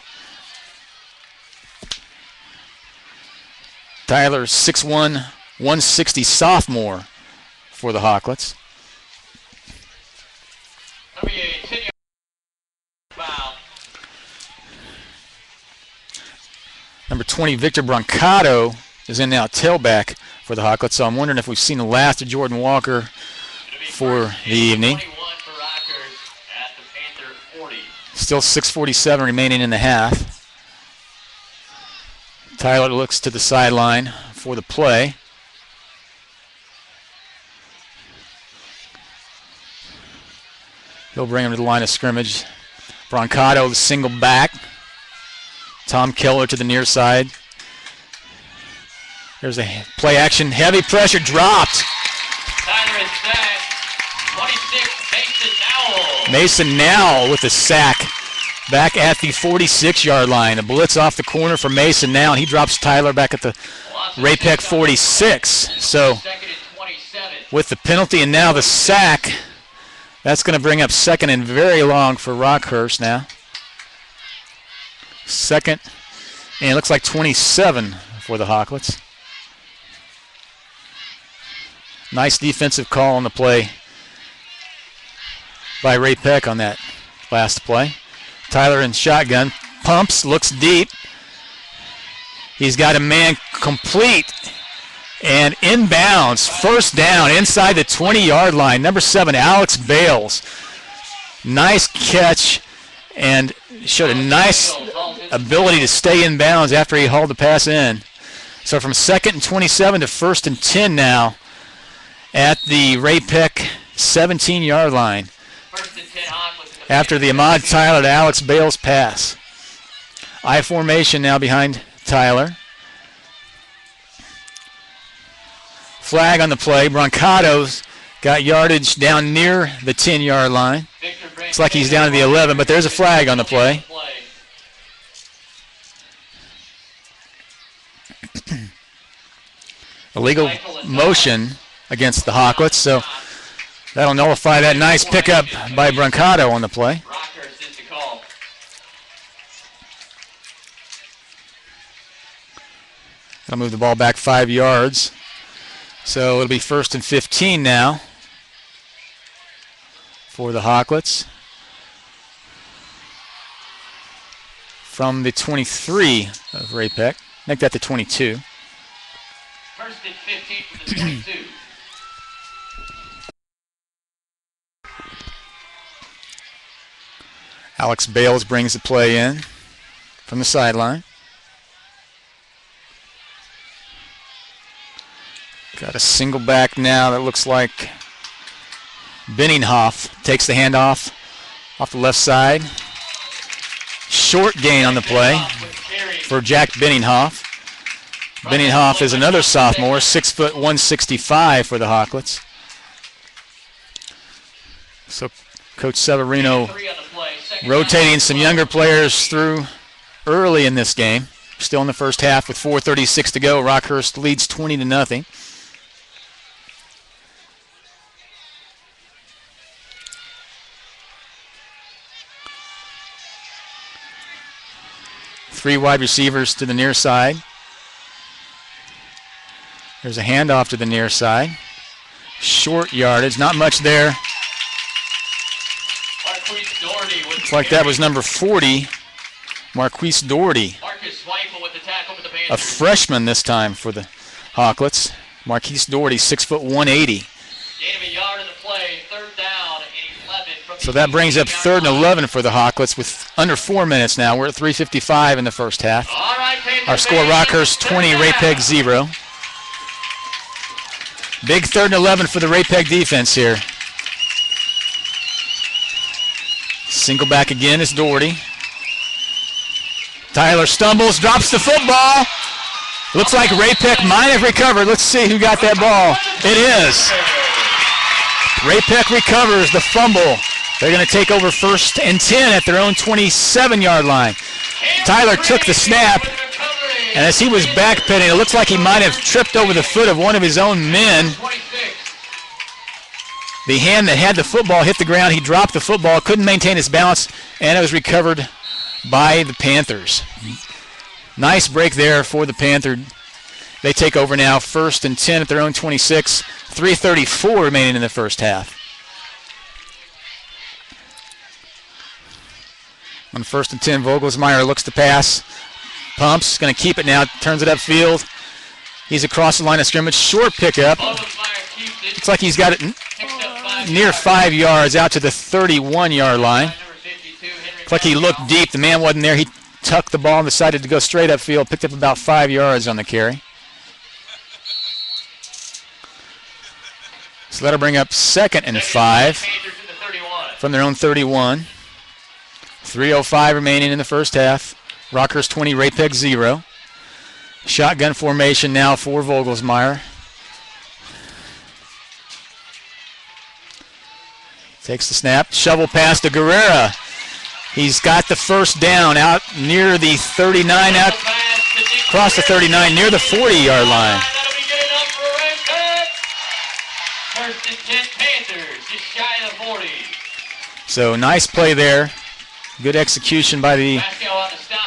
Tyler, 6'1", 160 sophomore for the Hawklets. Number 20, Victor Brancato, is in now tailback for the Hawklets. So I'm wondering if we've seen the last of Jordan Walker for the evening. Still 6:47 remaining in the half. Tyler looks to the sideline for the play. He'll bring him to the line of scrimmage. Brancato, the single back. Tom Keller to the near side. There's a play action, heavy pressure, dropped. Tyler is sacked. 26, Mason Nowell with the sack back at the 46-yard line. A blitz off the corner for Mason Nowell, and he drops Tyler back at the Ray-Peck 46. So with the penalty and now the sack, that's going to bring up second and very long for Rockhurst now. Second, and it looks like 27 for the Hawklets. Nice defensive call on the play by Ray-Peck on that last play. Tyler in shotgun, pumps, looks deep. He's got a man complete and inbounds. First down inside the 20-yard line. Number 7, Alex Bales. Nice catch and showed a nice ability to stay in bounds after he hauled the pass in. So from 2nd and 27 to 1st and 10 now at the Ray-Peck 17-yard line after the Ahmad Tyler to Alex Bales pass. I formation now behind Tyler. Flag on the play. Brancato's got yardage down near the 10-yard line. Looks like he's down to the 11, but there's a flag on the play. Illegal motion against the Hawklets, so that'll nullify that nice pickup by Brancato on the play. That'll move the ball back 5 yards. So it'll be 1st and 15 now for the Hawklets. From the 23 of Ray-Peck. Make that the 22. 1st and 15 for the 22. Alex Bales brings the play in from the sideline. Got a single back now that looks like Benninghoff takes the handoff off the left side. Short gain on the play for Jack Benninghoff. Benninghoff is another sophomore, 6 foot 165 for the Hawklets. So Coach Severino rotating some younger players through early in this game. Still in the first half with 4:36 to go. Rockhurst leads 20-0. Three wide receivers to the near side. There's a handoff to the near side. Short yardage, not much there. Looks like that was number 40, Marquise Doherty. A freshman this time for the Hawklets. Marquise Doherty, 6 foot 180. So that brings up 3rd and 11 for the Hawklets with under 4 minutes now. We're at 3:55 in the first half. Our score, Rockhurst 20, Ray-Peck 0. Big 3rd and 11 for the Ray-Pec defense here. Single back again is Doherty. Tyler stumbles, drops the football. Looks like Ray-Pec might have recovered. Let's see who got that ball. It is. Ray-Pec recovers the fumble. They're going to take over 1st and 10 at their own 27-yard line. Tyler took the snap, and as he was backpedaling, it looks like he might have tripped over the foot of one of his own men. The hand that had the football hit the ground. He dropped the football, couldn't maintain his balance, and it was recovered by the Panthers. Nice break there for the Panthers. They take over now 1st and 10 at their own 26. 3:34 remaining in the first half. On 1st and 10, Vogelsmeyer looks to pass. Pumps, going to keep it now, turns it upfield. He's across the line of scrimmage. Short pickup. Looks like he's got it near 5 yards out to the 31-yard line. Looks like he looked deep. The man wasn't there. He tucked the ball and decided to go straight upfield. Picked up about 5 yards on the carry. So that'll bring up 2nd and 5 from their own 31. 3:05 remaining in the first half. Rockhurst 20, Ray-Pec 0. Shotgun formation now for Vogelsmeyer. Takes the snap. Shovel pass to Guerrera. He's got the first down out near the 39, out across the 39, near the 40-yard line. First and 10 Panthers, just shy of 40. So nice play there. Good execution by the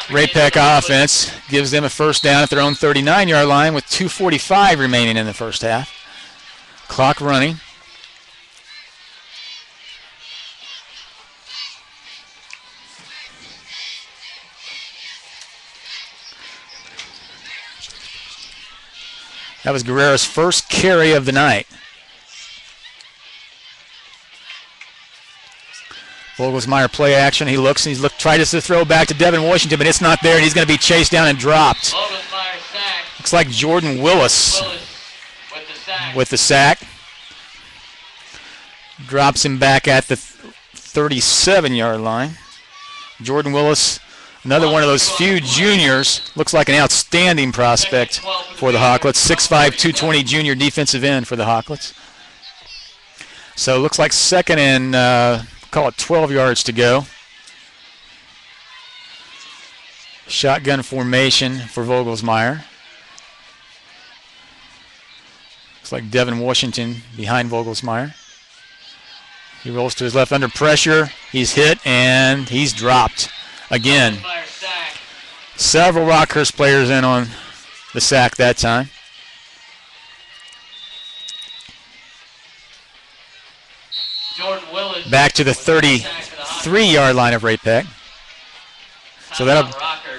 Ray-Pec offense. Gives them a first down at their own 39-yard line with 2:45 remaining in the first half. Clock running. That was Guerrera's first carry of the night. Vogelsmeyer play action. He looks and tries to throw back to Devin Washington, but it's not there, and he's going to be chased down and dropped. Looks like Jordan Willis with the sack. Drops him back at the 37-yard line. Jordan Willis, another one of those few juniors, looks like an outstanding prospect for the Hawklets. 6'5", 220 junior defensive end for the Hawklets. So it looks like 2nd and call it 12 yards to go. Shotgun formation for Vogelsmeyer. Looks like Devin Washington behind Vogelsmeyer. He rolls to his left under pressure. He's hit and he's dropped again. Several Rockhurst players in on the sack that time. Back to the 33-yard line of Ray-Pec. So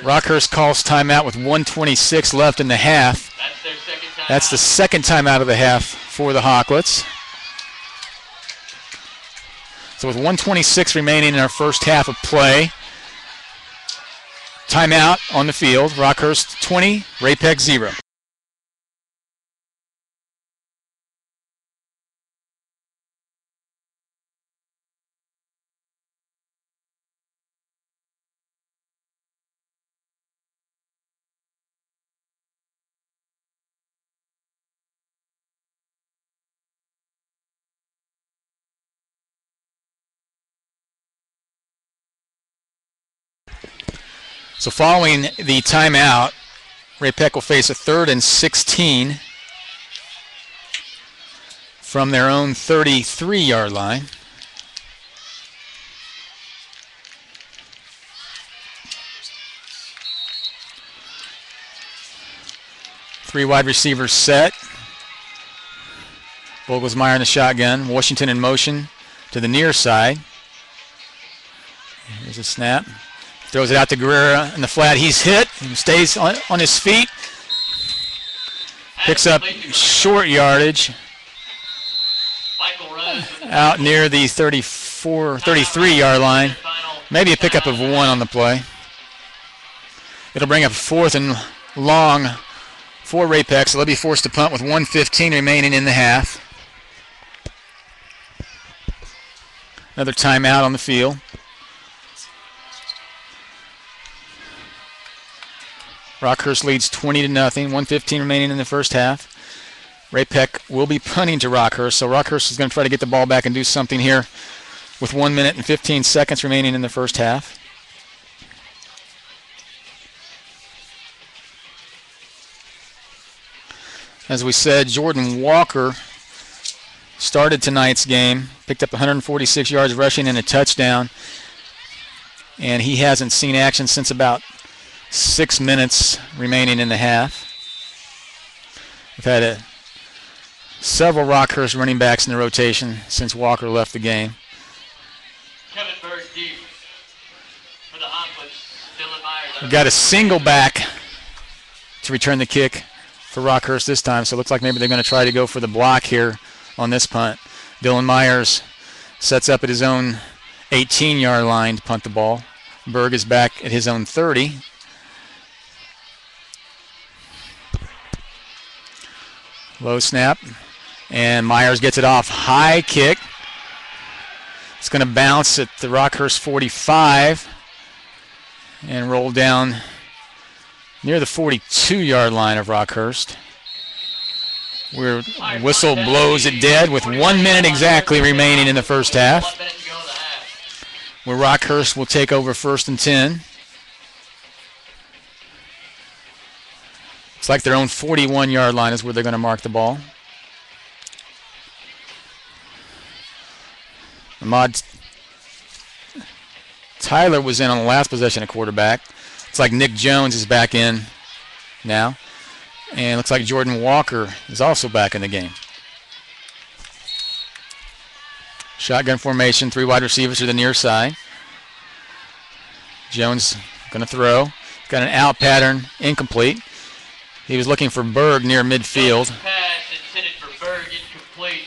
Rockhurst calls timeout with 1:26 left in the half. That's the second timeout of the half for the Hawklets. So with 1:26 remaining in our first half of play, timeout on the field. Rockhurst 20, Ray-Pec 0. So following the timeout, Ray-Pec will face a 3rd and 16 from their own 33-yard line. Three wide receivers set. Vogelsmeyer in the shotgun. Washington in motion to the near side. Here's a snap. Throws it out to Guerrera in the flat. He's hit and stays on his feet. Picks up short yardage out near the 33-yard line. Maybe a pickup of 1 on the play. It'll bring up 4th and long for Ray-Pec, so they'll be forced to punt with 1:15 remaining in the half. Another timeout on the field. Rockhurst leads 20-0. 1:15 remaining in the first half. Ray-Pec will be punting to Rockhurst, so Rockhurst is going to try to get the ball back and do something here with 1 minute and 15 seconds remaining in the first half. As we said, Jordan Walker started tonight's game, picked up 146 yards rushing and a touchdown, and he hasn't seen action since about 6 minutes remaining in the half. We've had several Rockhurst running backs in the rotation since Walker left the game. Kevin Berg deep for the Hawklets. Dylan Myers. We've got a single back to return the kick for Rockhurst this time, so it looks like maybe they're going to try to go for the block here on this punt. Dylan Myers sets up at his own 18-yard line to punt the ball. Berg is back at his own 30. Low snap, and Myers gets it off. High kick. It's going to bounce at the Rockhurst 45 and roll down near the 42-yard line of Rockhurst. Where whistle blows it dead with 1 minute exactly remaining in the first half. Where Rockhurst will take over 1st and 10. It's like their own 41-yard line is where they're going to mark the ball. Ahmad Tyler was in on the last possession at quarterback. It's like Nick Jones is back in now. And looks like Jordan Walker is also back in the game. Shotgun formation, 3 wide receivers to the near side. Jones going to throw. Got an out pattern, incomplete. He was looking for Berg near midfield. Pass intended for Berg, incomplete.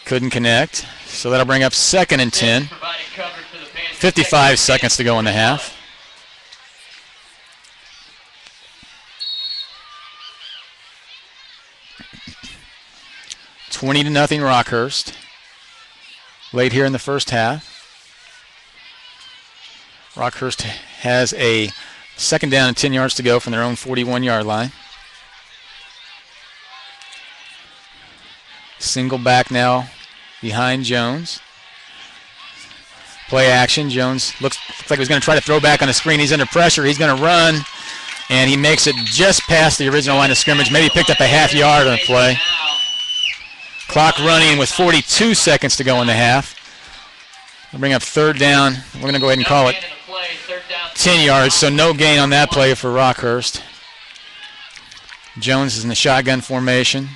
Couldn't connect. So that'll bring up 2nd and 10. 55 seconds to go in the half. $20-0 Rockhurst. Late here in the first half. Rockhurst has a 2nd down and 10 yards to go from their own 41-yard line. Single back now behind Jones. Play action. Jones looks like he's going to try to throw back on the screen. He's under pressure. He's going to run, and he makes it just past the original line of scrimmage. Maybe picked up a half yard on the play. Clock running with 42 seconds to go in the half. We'll bring up 3rd down. We're going to go ahead and call it 10 yards, so no gain on that play for Rockhurst. Jones is in the shotgun formation.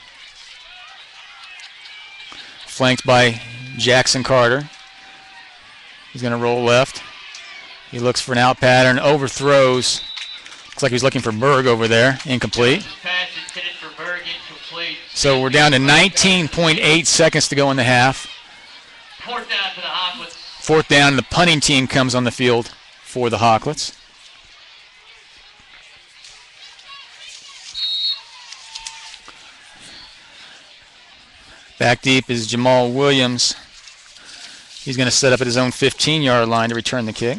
Flanked by Jackson Carter. He's going to roll left. He looks for an out pattern, overthrows. Looks like he's looking for Berg over there. Incomplete. So we're down to 19.8 seconds to go in the half. 4th down to the Hawklets. 4th down, the punting team comes on the field for the Hawklets. Back deep is Jamal Williams. He's going to set up at his own 15-yard line to return the kick.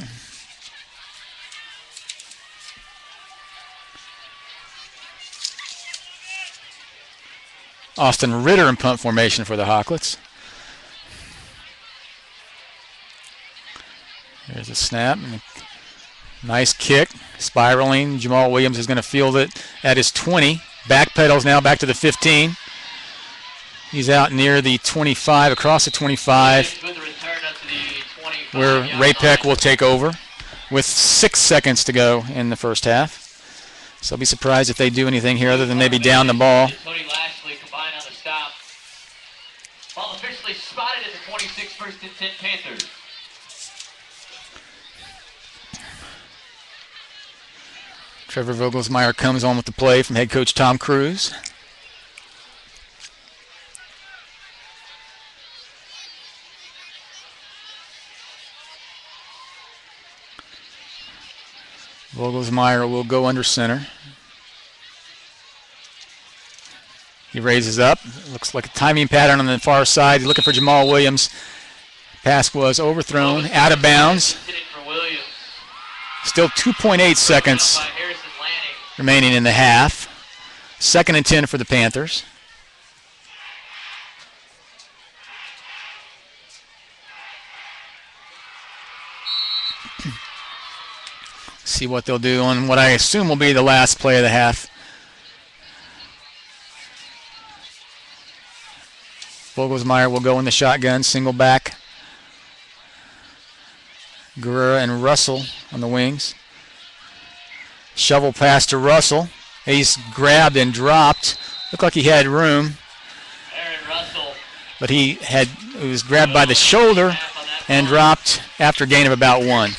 Austin Ritter in punt formation for the Hawklets. There's a snap. Nice kick. Spiraling. Jamal Williams is going to field it at his 20. Backpedals now back to the 15. He's out near the 25, across the 25, where Ray-Pec will take over with 6 seconds to go in the first half. So I'll be surprised if they do anything here other than maybe down the ball. Ball officially spotted at the 26, 1st and 10 Panthers. Trevor Vogelsmeyer comes on with the play from head coach Tom Cruise. Vogelsmeyer will go under center. He raises up. Looks like a timing pattern on the far side. He's looking for Jamal Williams. Pass was overthrown, out of bounds. Still 2.8 seconds remaining in the half. 2nd and 10 for the Panthers. See what they'll do on what I assume will be the last play of the half. Vogelsmeyer will go in the shotgun, single back. Guerrera and Russell on the wings. Shovel pass to Russell. He's grabbed and dropped. Looked like he had room, but he was grabbed by the shoulder and dropped after a gain of about 1.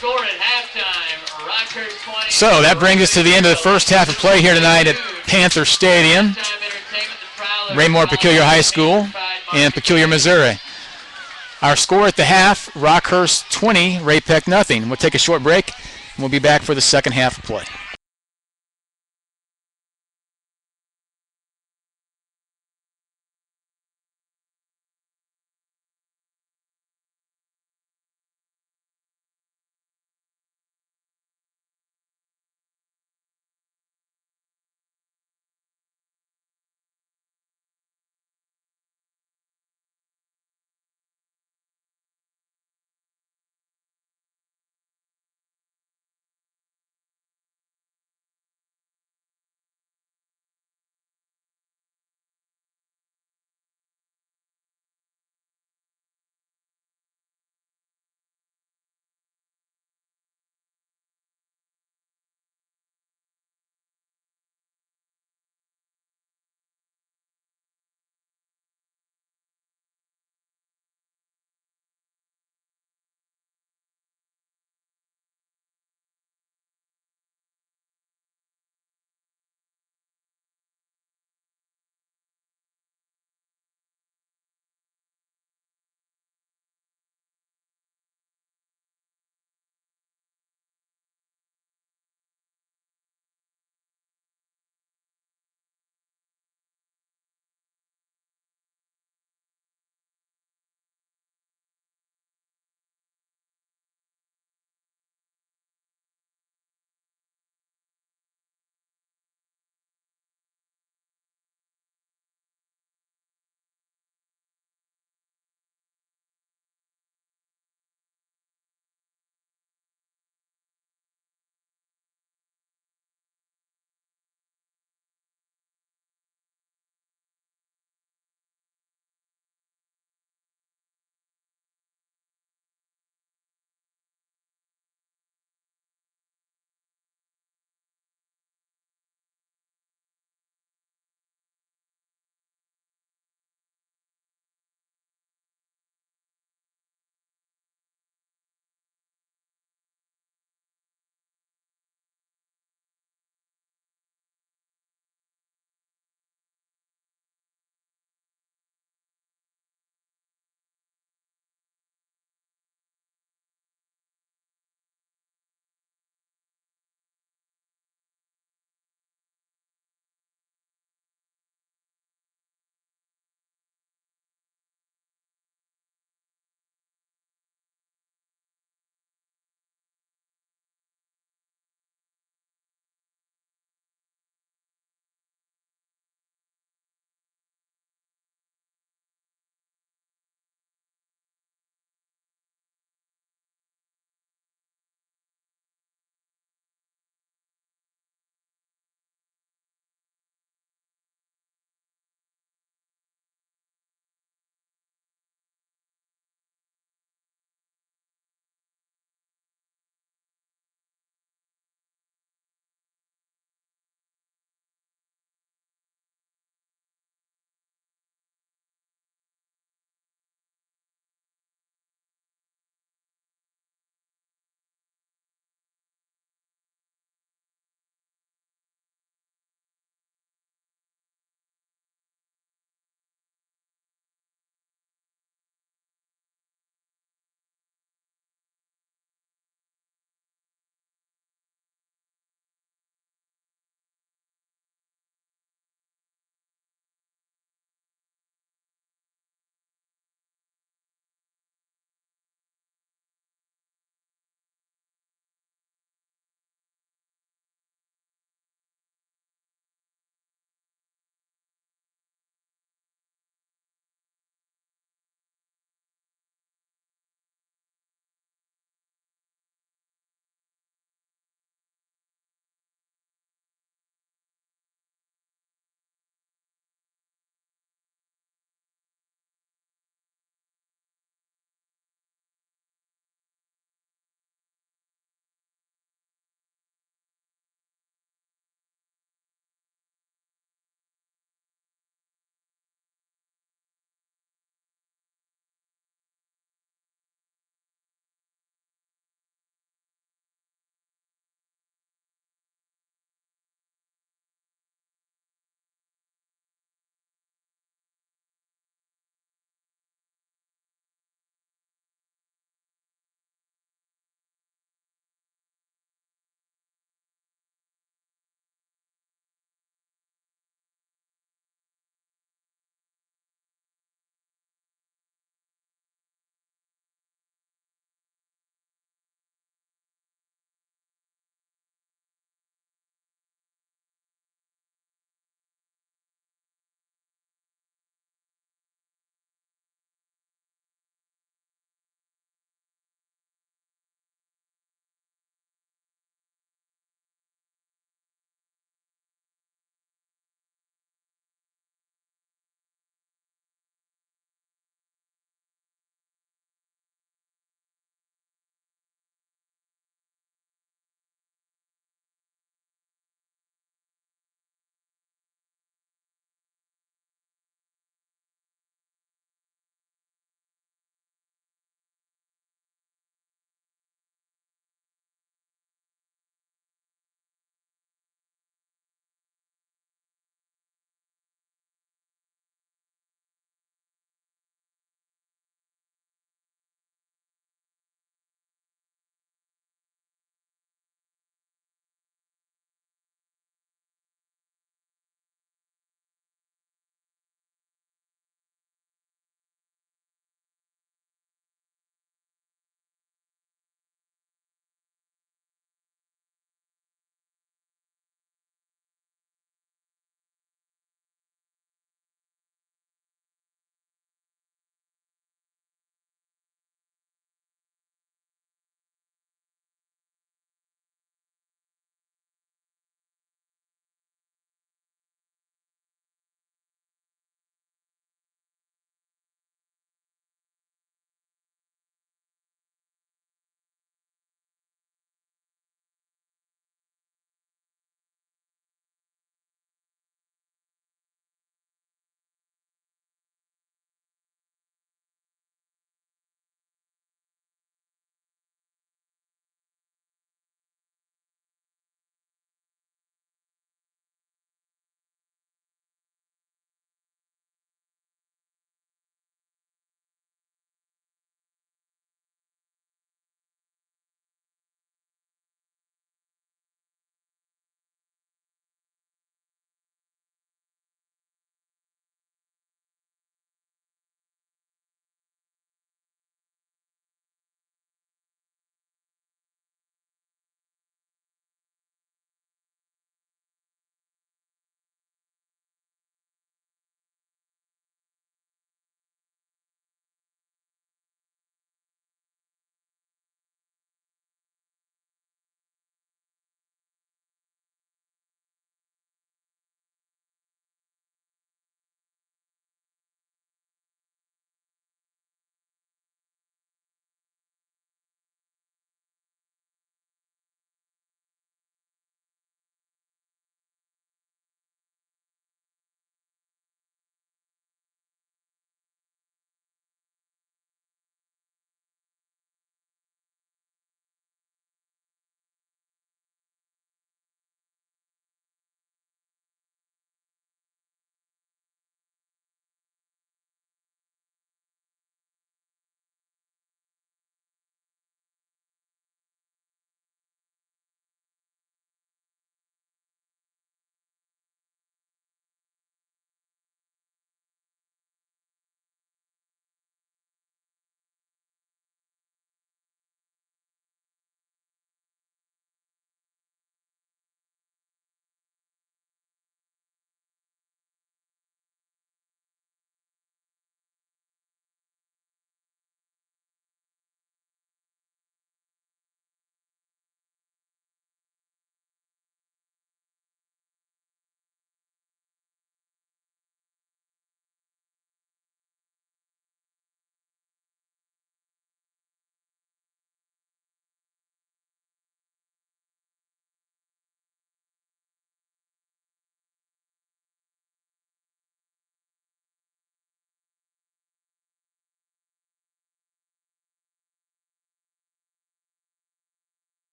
So that brings us to the end of the first half of play here tonight at Panther Stadium, Raymore-Peculiar High School in Peculiar, Missouri. Our score at the half, Rockhurst 20, Ray-Pec nothing. We'll take a short break, and we'll be back for the second half of play.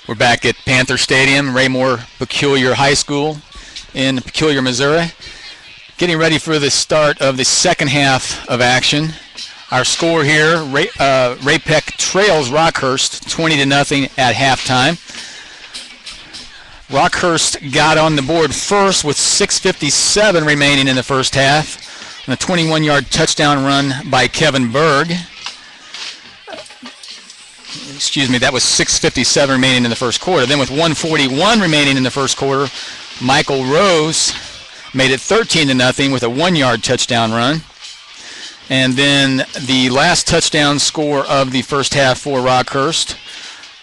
We're back at Panther Stadium, Raymore-Peculiar High School in Peculiar, Missouri. Getting ready for the start of the second half of action. Our score here, Ray-Peck trails Rockhurst 20-0 at halftime. Rockhurst got on the board first with 6:57 remaining in the first half, and a 21-yard touchdown run by Kevin Berg. Excuse me, that was 6:57 remaining in the first quarter. Then with 1:41 remaining in the first quarter, Michael Rose made it 13-0 with a 1-yard touchdown run. And then the last touchdown score of the first half for Rockhurst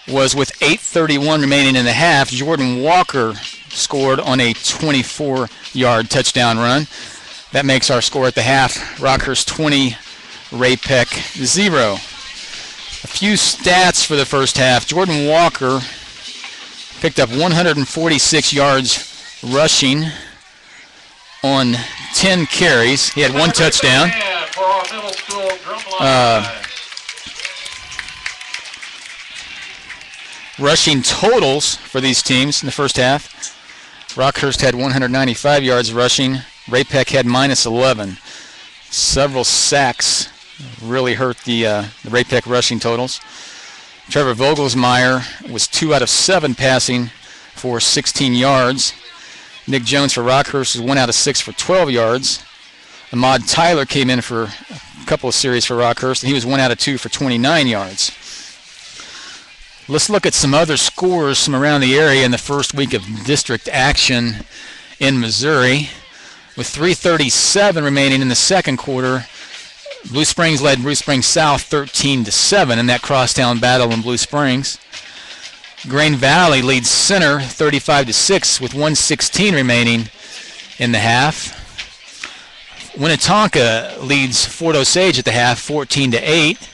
was with 8:31 remaining in the half. Jordan Walker scored on a 24-yard touchdown run. That makes our score at the half, Rockhurst 20, Ray-Peck 0. A few stats for the first half. Jordan Walker picked up 146 yards rushing on 10 carries. He had one touchdown. Rushing totals for these teams in the first half. Rockhurst had 195 yards rushing. Ray-Peck had -11. Several sacks really hurt the Ray-Peck rushing totals. Trevor Vogelsmeyer was 2 out of 7 passing for 16 yards. Nick Jones for Rockhurst was 1 out of 6 for 12 yards. Ahmad Tyler came in for a couple of series for Rockhurst, and he was 1 out of 2 for 29 yards. Let's look at some other scores from around the area in the first week of district action in Missouri. With 3:37 remaining in the second quarter, Blue Springs led Blue Springs South 13-7 in that crosstown battle in Blue Springs. Grain Valley leads Center 35-6 with 1:16 remaining in the half. Winnetonka leads Fort Osage at the half 14-8.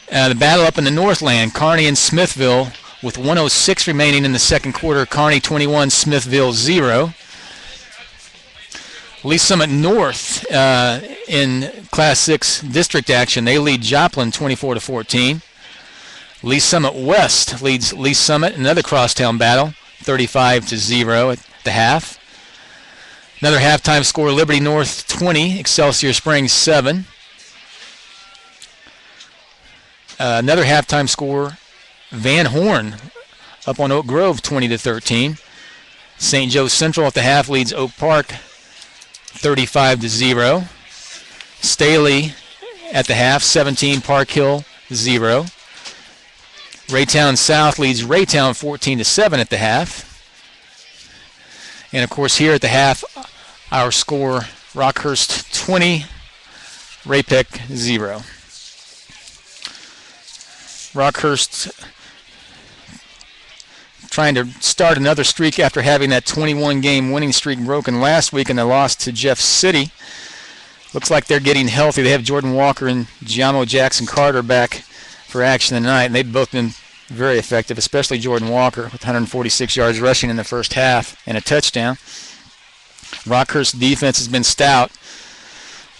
The battle up in the Northland, Kearney and Smithville with 1:06 remaining in the second quarter. Kearney 21, Smithville 0. Lee Summit North in Class 6 district action, they lead Joplin 24-14. Lee Summit West leads Lee Summit, another crosstown battle, 35-0 at the half. Another halftime score, Liberty North 20, Excelsior Springs 7. Another halftime score, Van Horn up on Oak Grove 20-13. St. Joe Central at the half leads Oak Park 35-0. Staley at the half 17, Park Hill 0. Raytown South leads Raytown 14-7 at the half. And of course here at the half, our score, Rockhurst 20, Ray-Peck 0. Rockhurst trying to start another streak after having that 21-game winning streak broken last week in the loss to Jeff City. Looks like they're getting healthy. They have Jordan Walker and Giamo Jackson Carter back for action tonight, and they've both been very effective, especially Jordan Walker with 146 yards rushing in the first half and a touchdown. Rockhurst defense has been stout,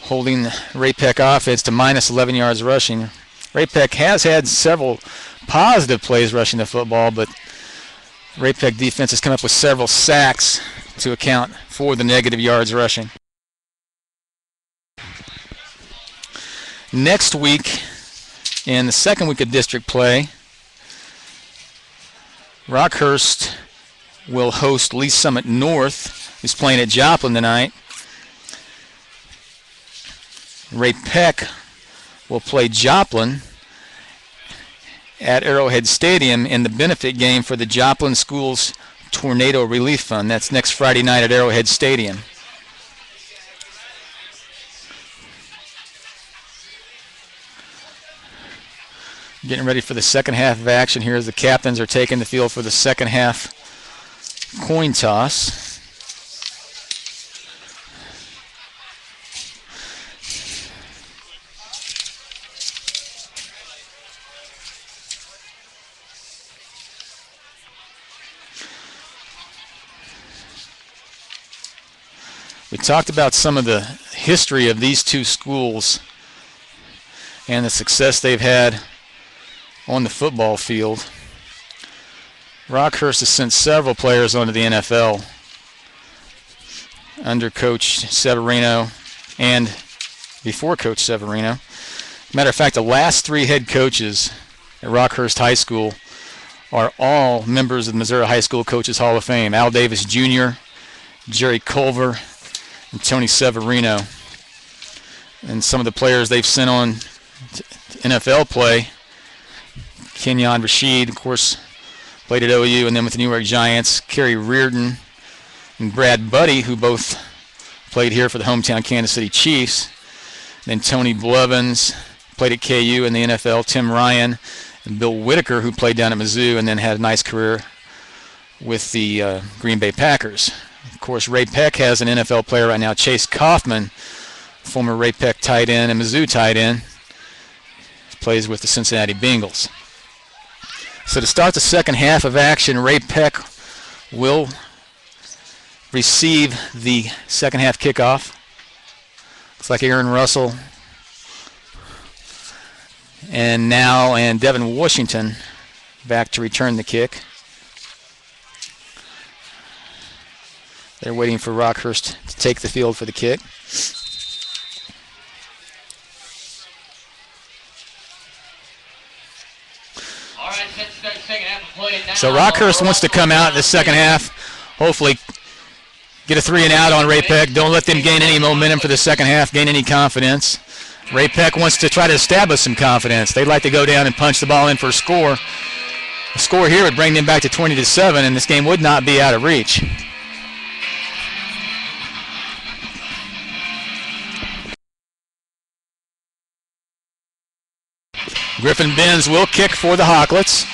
holding Ray-Peck offense to -11 yards rushing. Ray-Peck has had several positive plays rushing the football, but Ray-Peck defense has come up with several sacks to account for the negative yards rushing. Next week, in the second week of district play, Rockhurst will host Lee Summit North, who's playing at Joplin tonight. Ray-Peck will play Joplin at Arrowhead Stadium in the benefit game for the Joplin Schools Tornado Relief Fund. That's next Friday night at Arrowhead Stadium. Getting ready for the second half of action here as the captains are taking the field for the second half coin toss. We talked about some of the history of these two schools and the success they've had on the football field. Rockhurst has sent several players onto the NFL under Coach Severino and before Coach Severino. Matter of fact, the last 3 head coaches at Rockhurst High School are all members of the Missouri High School Coaches Hall of Fame. Al Davis Jr., Jerry Culver, and Tony Severino. And some of the players they've sent on to NFL play, Kenyon Rashid, of course, played at OU and then with the New York Giants, Kerry Reardon and Brad Buddy, who both played here for the hometown Kansas City Chiefs. Then Tony Blevins played at KU in the NFL, Tim Ryan, and Bill Whitaker, who played down at Mizzou and then had a nice career with the Green Bay Packers. Of course, Ray Peck has an NFL player right now, Chase Kaufman, former Ray Peck tight end and Mizzou tight end, plays with the Cincinnati Bengals. So to start the second half of action, Ray Peck will receive the second half kickoff. Looks like Aaron Russell and Devin Washington back to return the kick. They're waiting for Rockhurst to take the field for the kick. So Rockhurst wants to come out in the second half, hopefully get a 3 and out on Ray Peck. Don't let them gain any momentum for the second half, gain any confidence. Ray Peck wants to try to establish some confidence. They'd like to go down and punch the ball in for a score. A score here would bring them back to 20-7, and this game would not be out of reach. Griffin Benz will kick for the Hawklets.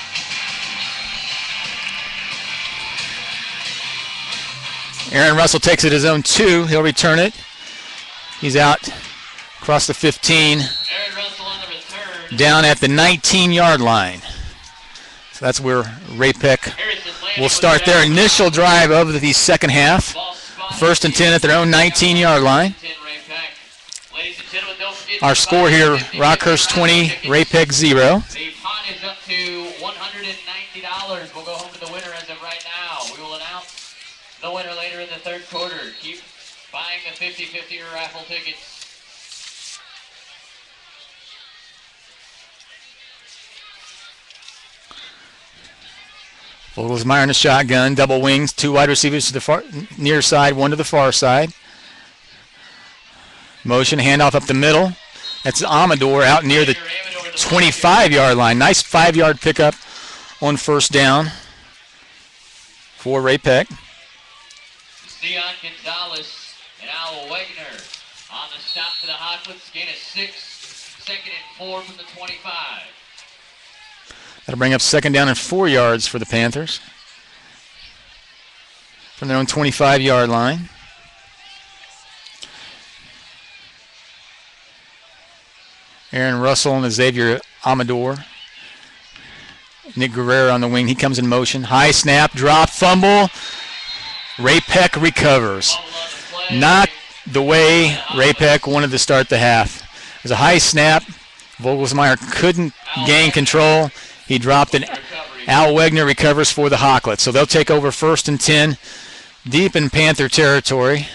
Aaron Russell takes it his own 2. He'll return it. He's out across the 15. Aaron Russell on the return. Down at the 19-yard line. So that's where Ray Peck will start their initial drive of the second half. 1st and 10 at their own 19-yard line. Our score here, Rockhurst 20, Ray Peck 0. The pot is up to $190. We'll go home to the winner as of right now. We will announce the winner later in the third quarter. Keep buying the 50-50 raffle tickets. Vogelsmeyer in the shotgun, double wings, 2 wide receivers to the far near side, 1 to the far side. Motion, handoff up the middle. That's Amador out near the 25-yard line. Nice 5-yard pickup on first down for Ray Peck. Dion Gonzalez and Al Wegner on the stop for the Hawklets. Gain of 6, 2nd and 4 from the 25. That'll bring up 2nd down and 4 yards for the Panthers from their own 25-yard line. Aaron Russell and Xavier Amador. Nick Guerrero on the wing. He comes in motion. High snap, drop, fumble. Ray Peck recovers. Not the way Ray Peck wanted to start the half. It was a high snap. Vogelsmeyer couldn't gain control. He dropped it. Al Wegner recovers for the Hawklets. So they'll take over 1st and 10 deep in Panther territory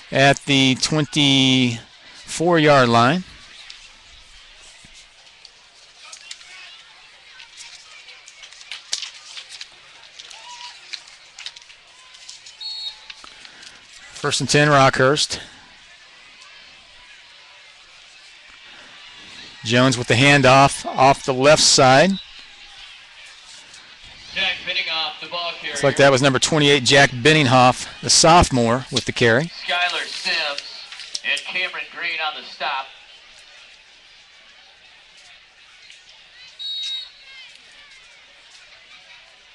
at the 24-yard line. First and 10, Rockhurst. Jones with the handoff off the left side. Jack Binninghoff, the ball carrier. Looks like that was number 28, Jack Binninghoff, the sophomore, with the carry. Skylar Sims and Cameron Green on the stop.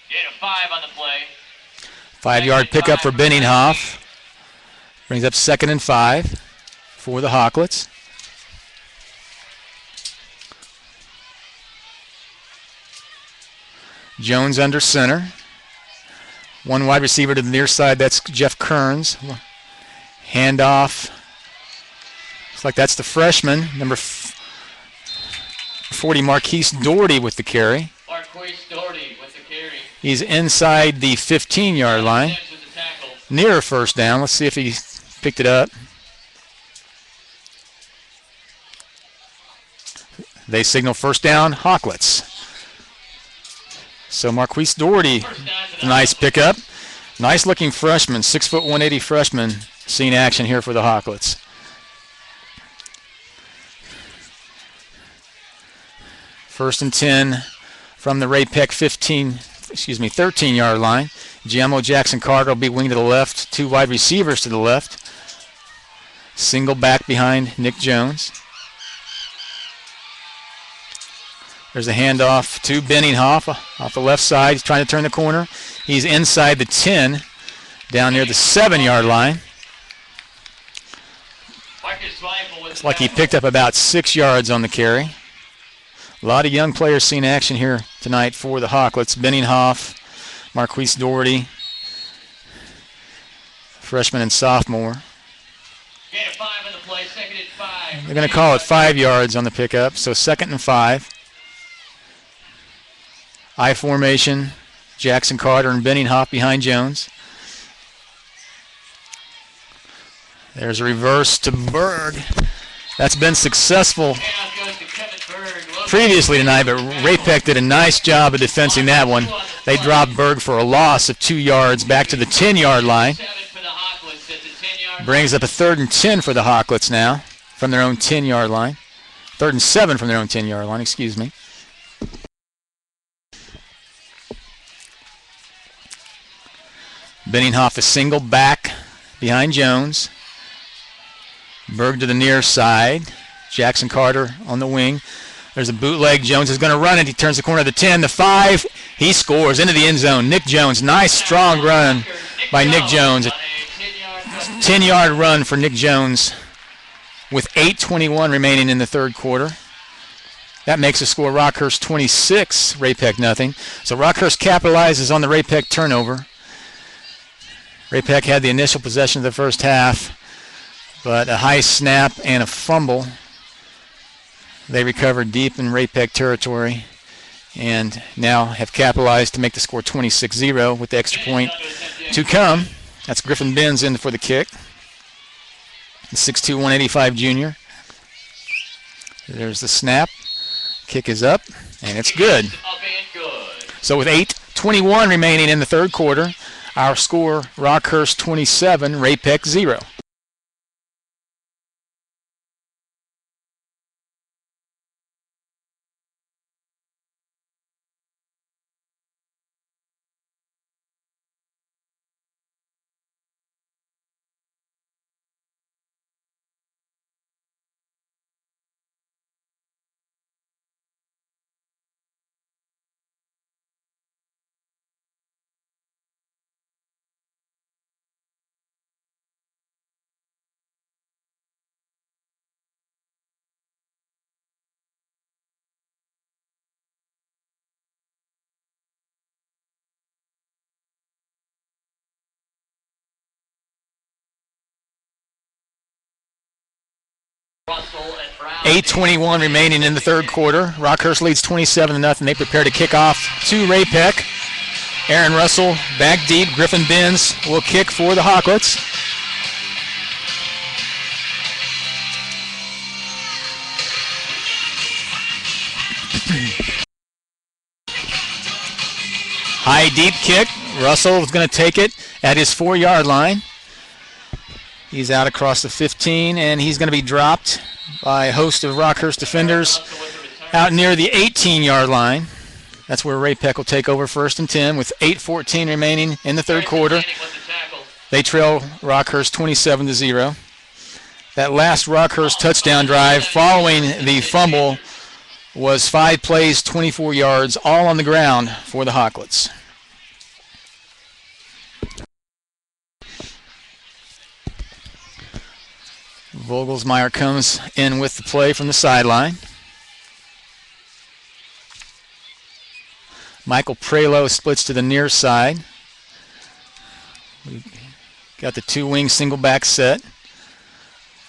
Gain of 5 on the play. 5-yard pickup for Binninghoff. Brings up 2nd and 5 for the Hawklets. Jones under center. 1 wide receiver to the near side. That's Jeff Kearns. Handoff. Looks like that's the freshman, number 40, Marquise Doherty with the carry. Marquise Doherty with the carry. He's inside the 15-yard line. Near first down. Let's see if he picked it up. They signal first down, Hawklets. So Marquise Doherty, nice pickup. Nice looking freshman, 6'1", 180 freshman, seeing action here for the Hawklets. First and 10 from the Ray-Pec 13-yard line. Giammo Jackson Carter will be wing to the left, 2 wide receivers to the left. Single back behind Nick Jones. There's a handoff to Benninghoff off the left side. He's trying to turn the corner. He's inside the 10, down near the 7-yard line. Looks like he picked up about 6 yards on the carry. A lot of young players seeing action here tonight for the Hawklets. Benninghoff, Marquise Doherty, freshman and sophomore. They're going to call it 5 yards on the pickup, so 2nd and 5. I formation, Jackson Carter and Benninghoff behind Jones. There's a reverse to Berg. That's been successful previously tonight, but Ray-Pec did a nice job of defending that one. They dropped Berg for a loss of 2 yards back to the 10-yard line. Brings up a 3rd and 10 for the Hawklets now from their own 10-yard line. 3rd and 7 from their own 10-yard line, excuse me. Benninghoff the single back behind Jones. Berg to the near side. Jackson Carter on the wing. There's a bootleg. Jones is going to run it. He turns the corner of the 10, the 5. He scores into the end zone. Nick Jones, nice strong run by Nick Jones. A 10-yard run for Nick Jones with 8:21 remaining in the third quarter. That makes the score Rockhurst 26, Ray-Pec nothing. So Rockhurst capitalizes on the Ray-Pec turnover. Ray-Pec had the initial possession of the first half, but a high snap and a fumble. They recovered deep in Ray-Pec territory and now have capitalized to make the score 26-0 with the extra point to come. That's Griffin Benz in for the kick. The 6'2", 185 junior. There's the snap. Kick is up, and it's good. So with 8:21 remaining in the third quarter, our score, Rockhurst 27, Ray-Pec 0. Russell and Brown. 8:21 remaining in the third quarter. Rockhurst leads 27-0. They prepare to kick off to Ray-Pec. Aaron Russell back deep. Griffin Benz will kick for the Hawklets. High deep kick. Russell is going to take it at his 4-yard line. He's out across the 15, and he's going to be dropped by a host of Rockhurst defenders out near the 18-yard line. That's where Ray-Pec will take over 1st and 10 with 8:14 remaining in the third quarter. They trail Rockhurst 27-0. That last Rockhurst touchdown drive following the fumble was 5 plays, 24 yards, all on the ground for the Hawklets. Vogelsmeyer comes in with the play from the sideline. Michael Prelo splits to the near side. We've got the 2-wing single back set.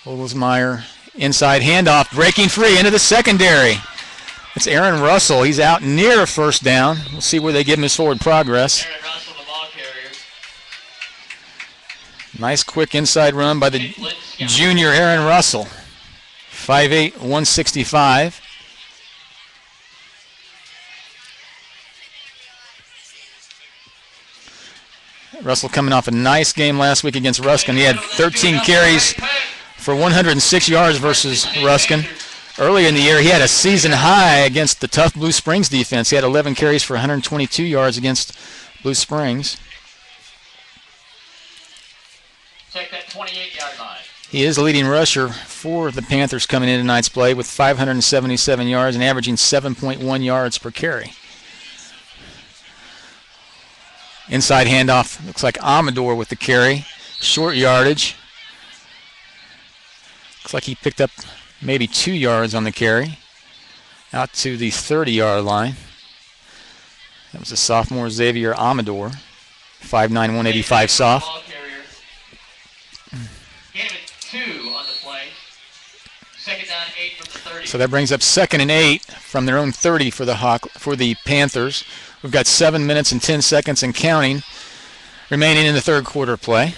Vogelsmeyer inside handoff, breaking free into the secondary. It's Aaron Russell. He's out near a first down. We'll see where they give him his forward progress. Aaron Russell, the ball carrier. Nice quick inside run by the junior Aaron Russell. 5'8", 165. Russell coming off a nice game last week against Ruskin. He had 13 carries for 106 yards versus Ruskin. Earlier in the year, he had a season high against the tough Blue Springs defense. He had 11 carries for 122 yards against Blue Springs. Check that 28-yard line. He is the leading rusher for the Panthers coming in tonight's play with 577 yards and averaging 7.1 yards per carry. Inside handoff, looks like Amador with the carry. Short yardage. Looks like he picked up maybe 2 yards on the carry. Out to the 30-yard line. That was the sophomore Xavier Amador. 5'9", 185 soft. Gave it 2 on the play. Second down, 8 from the 30. So that brings up 2nd and 8 from their own 30 for the Panthers. We've got 7 minutes and 10 seconds and counting remaining in the third quarter play.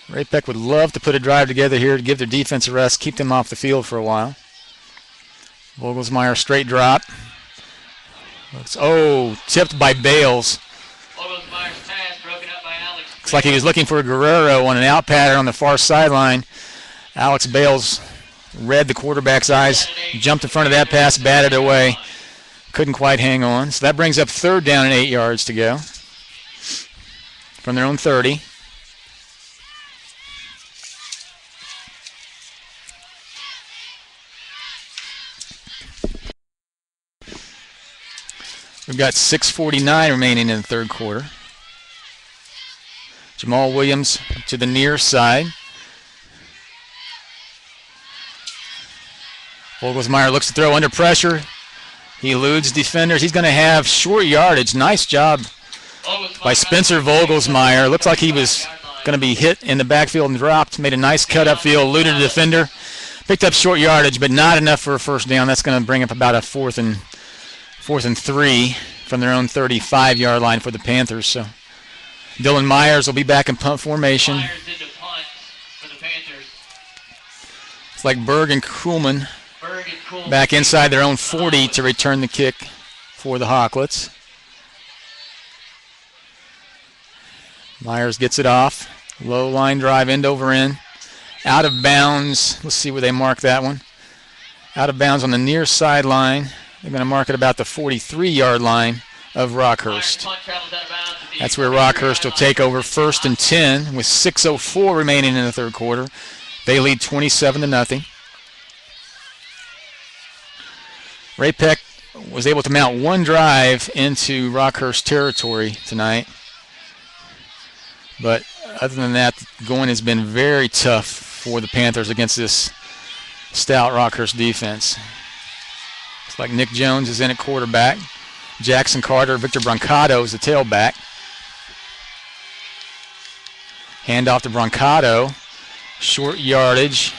Ray Peck would love to put a drive together here to give their defense a rest, keep them off the field for a while. Vogelsmeyer straight drop. Tipped by Bales. Vogelsmeyer's pass broken up by Alex. Looks like he was looking for a Guerrero on an out pattern on the far sideline. Alex Bales read the quarterback's eyes, jumped in front of that pass, batted away. Couldn't quite hang on. So that brings up 3rd down and 8 yards to go from their own 30. We've got 6:49 remaining in the third quarter. Jamal Williams to the near side. Vogelsmeyer looks to throw under pressure. He eludes defenders. He's going to have short yardage. Nice job by Spencer Vogelsmeyer. Looks like he was going to be hit in the backfield and dropped. Made a nice cut upfield, eluded a defender. Picked up short yardage, but not enough for a first down. That's going to bring up about a 4th and 3 from their own 35-yard line for the Panthers. So Dylan Myers will be back in punt formation. Myers into punt for the Panthers. It's like Berg and Kuhlman back inside their own 40 to return the kick for the Hawklets. Myers gets it off. Low line drive, end over end. Out of bounds. Let's see where they mark that one. Out of bounds on the near sideline. They're going to mark it about the 43-yard line of Rockhurst. That's where Rockhurst will take over 1st and 10 with 6:04 remaining in the third quarter. They lead 27-0. Ray Peck was able to mount one drive into Rockhurst territory tonight. But other than that, going has been very tough for the Panthers against this stout Rockhurst defense. It's like Nick Jones is in at quarterback. Jackson Carter, Victor Brancato is the tailback. Handoff to Brancato. Short yardage.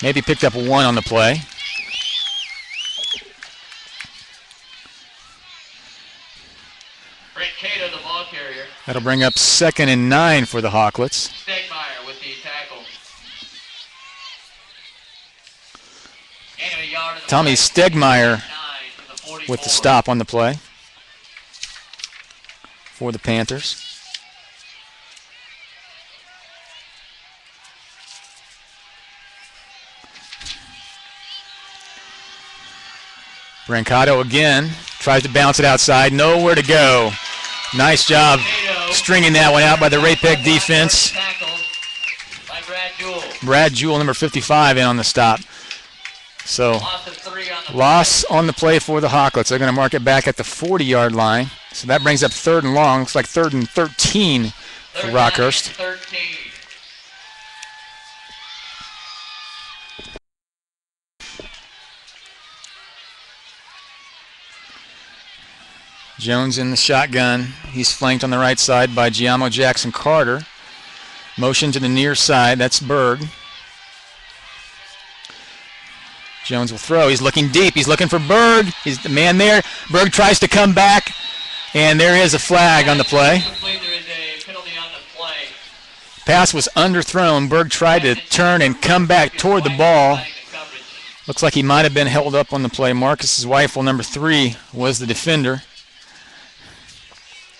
Maybe picked up 1 on the play. Brent Cato, the ball carrier. That'll bring up 2nd and 9 for the Hawklets. Stegmeyer with the tackle. And a yard in the Tommy play. Stegmeyer 9 from the 44. with the stop on the play for the Panthers. Brancato again tries to bounce it outside. Nowhere to go. Nice job stringing that one out by the Ray Peck defense. By Brad Jewell. Brad Jewell, number 55, in on the stop. So Loss of 3 on the loss on the play for the Hawklets. They're going to mark it back at the 40-yard line. So that brings up 3rd and long. Looks like 3rd and 13 for Rockhurst. 13. Jones in the shotgun. He's flanked on the right side by Giamo Jackson Carter. Motion to the near side. That's Berg. Jones will throw. He's looking deep. He's looking for Berg. He's the man there. Berg tries to come back, and there is a flag on the play. There is a penalty on the play. Pass was underthrown. Berg tried to turn and come back toward the ball. Looks like he might have been held up on the play. Marcus's Weifel, number 3, was the defender.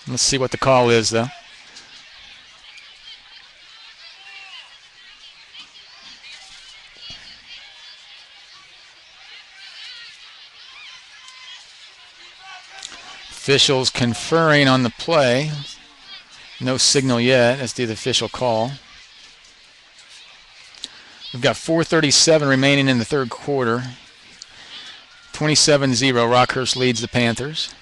Let's see what the call is, though. Officials conferring on the play. No signal yet as to the official call. We've got 4:37 remaining in the third quarter. 27-0, Rockhurst leads the Panthers.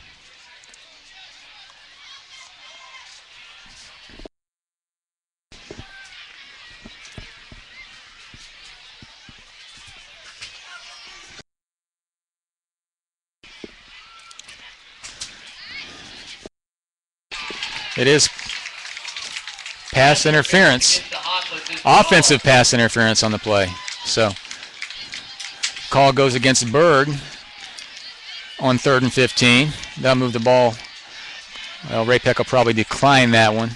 It is pass interference. Offensive pass interference on the play. So, call goes against Berg on 3rd and 15. That'll move the ball. Well, Ray-Pec will probably decline that one.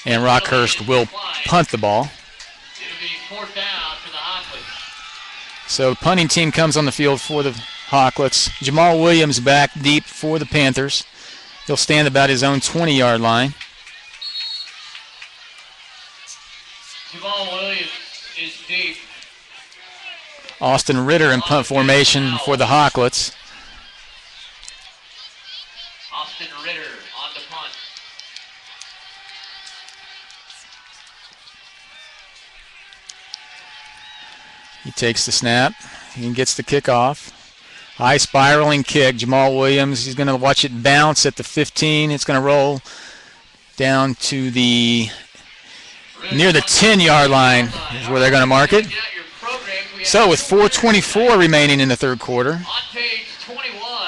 And Rockhurst will punt the ball. It'll be 4th down for the Hawklets. So, the punting team comes on the field for the Hawklets. Jamal Williams back deep for the Panthers. He'll stand about his own 20-yard line. Jamal Williams is deep. Austin Ritter in punt formation for the Hawklets. Austin Ritter on the punt. He takes the snap. He gets the kickoff. High spiraling kick. Jamal Williams, he's going to watch it bounce at the 15. It's going to roll down to the near the 10-yard line is where they're going to mark it. So with 4:24 remaining in the third quarter,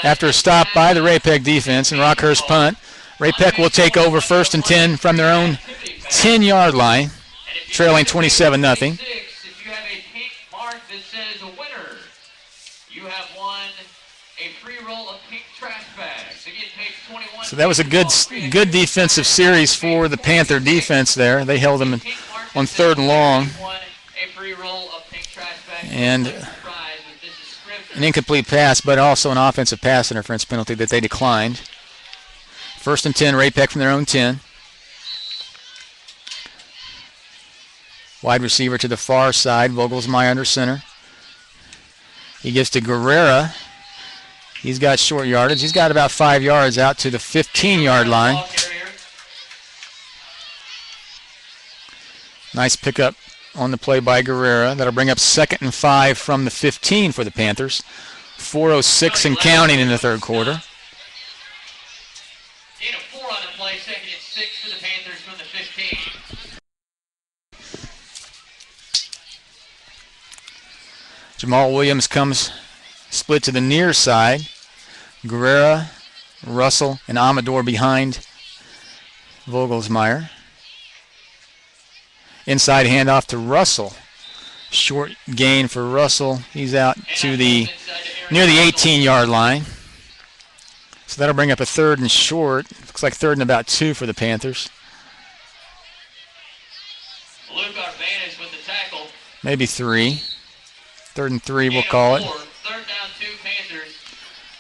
after a stop by the Ray-Pec defense and Rockhurst punt, Ray-Pec will take over 1st and 10 from their own 10-yard line, trailing 27-0. If you have a pink mark that says winner, you have won a free roll of pink trash bags. Again, page 21. So that was a good defensive series for the Panther defense there. They held them on 3rd and long. And an incomplete pass, but also an offensive pass interference penalty that they declined. 1st and 10, Ray-Pec from their own 10. Wide receiver to the far side, Vogelsmeyer under center. He gives to Guerrera. He's got short yardage. He's got about 5 yards out to the 15-yard line. Nice pickup on the play by Guerrera. That'll bring up 2nd and 5 from the 15 for the Panthers. 4:06 and counting in the third quarter. Gain of 4 on the play, 2nd and 6 for the Panthers from the 15. Jamal Williams comes split to the near side. Guerrera, Russell, and Amador behind Vogelsmeyer. Inside handoff to Russell. Short gain for Russell. He's out to the near the 18-yard line. So that'll bring up a 3rd and short. Looks like 3rd and about 2 for the Panthers. Luke Arvanis with the tackle. Maybe 3. 3rd and 3, we'll call it. 3rd down 2 Panthers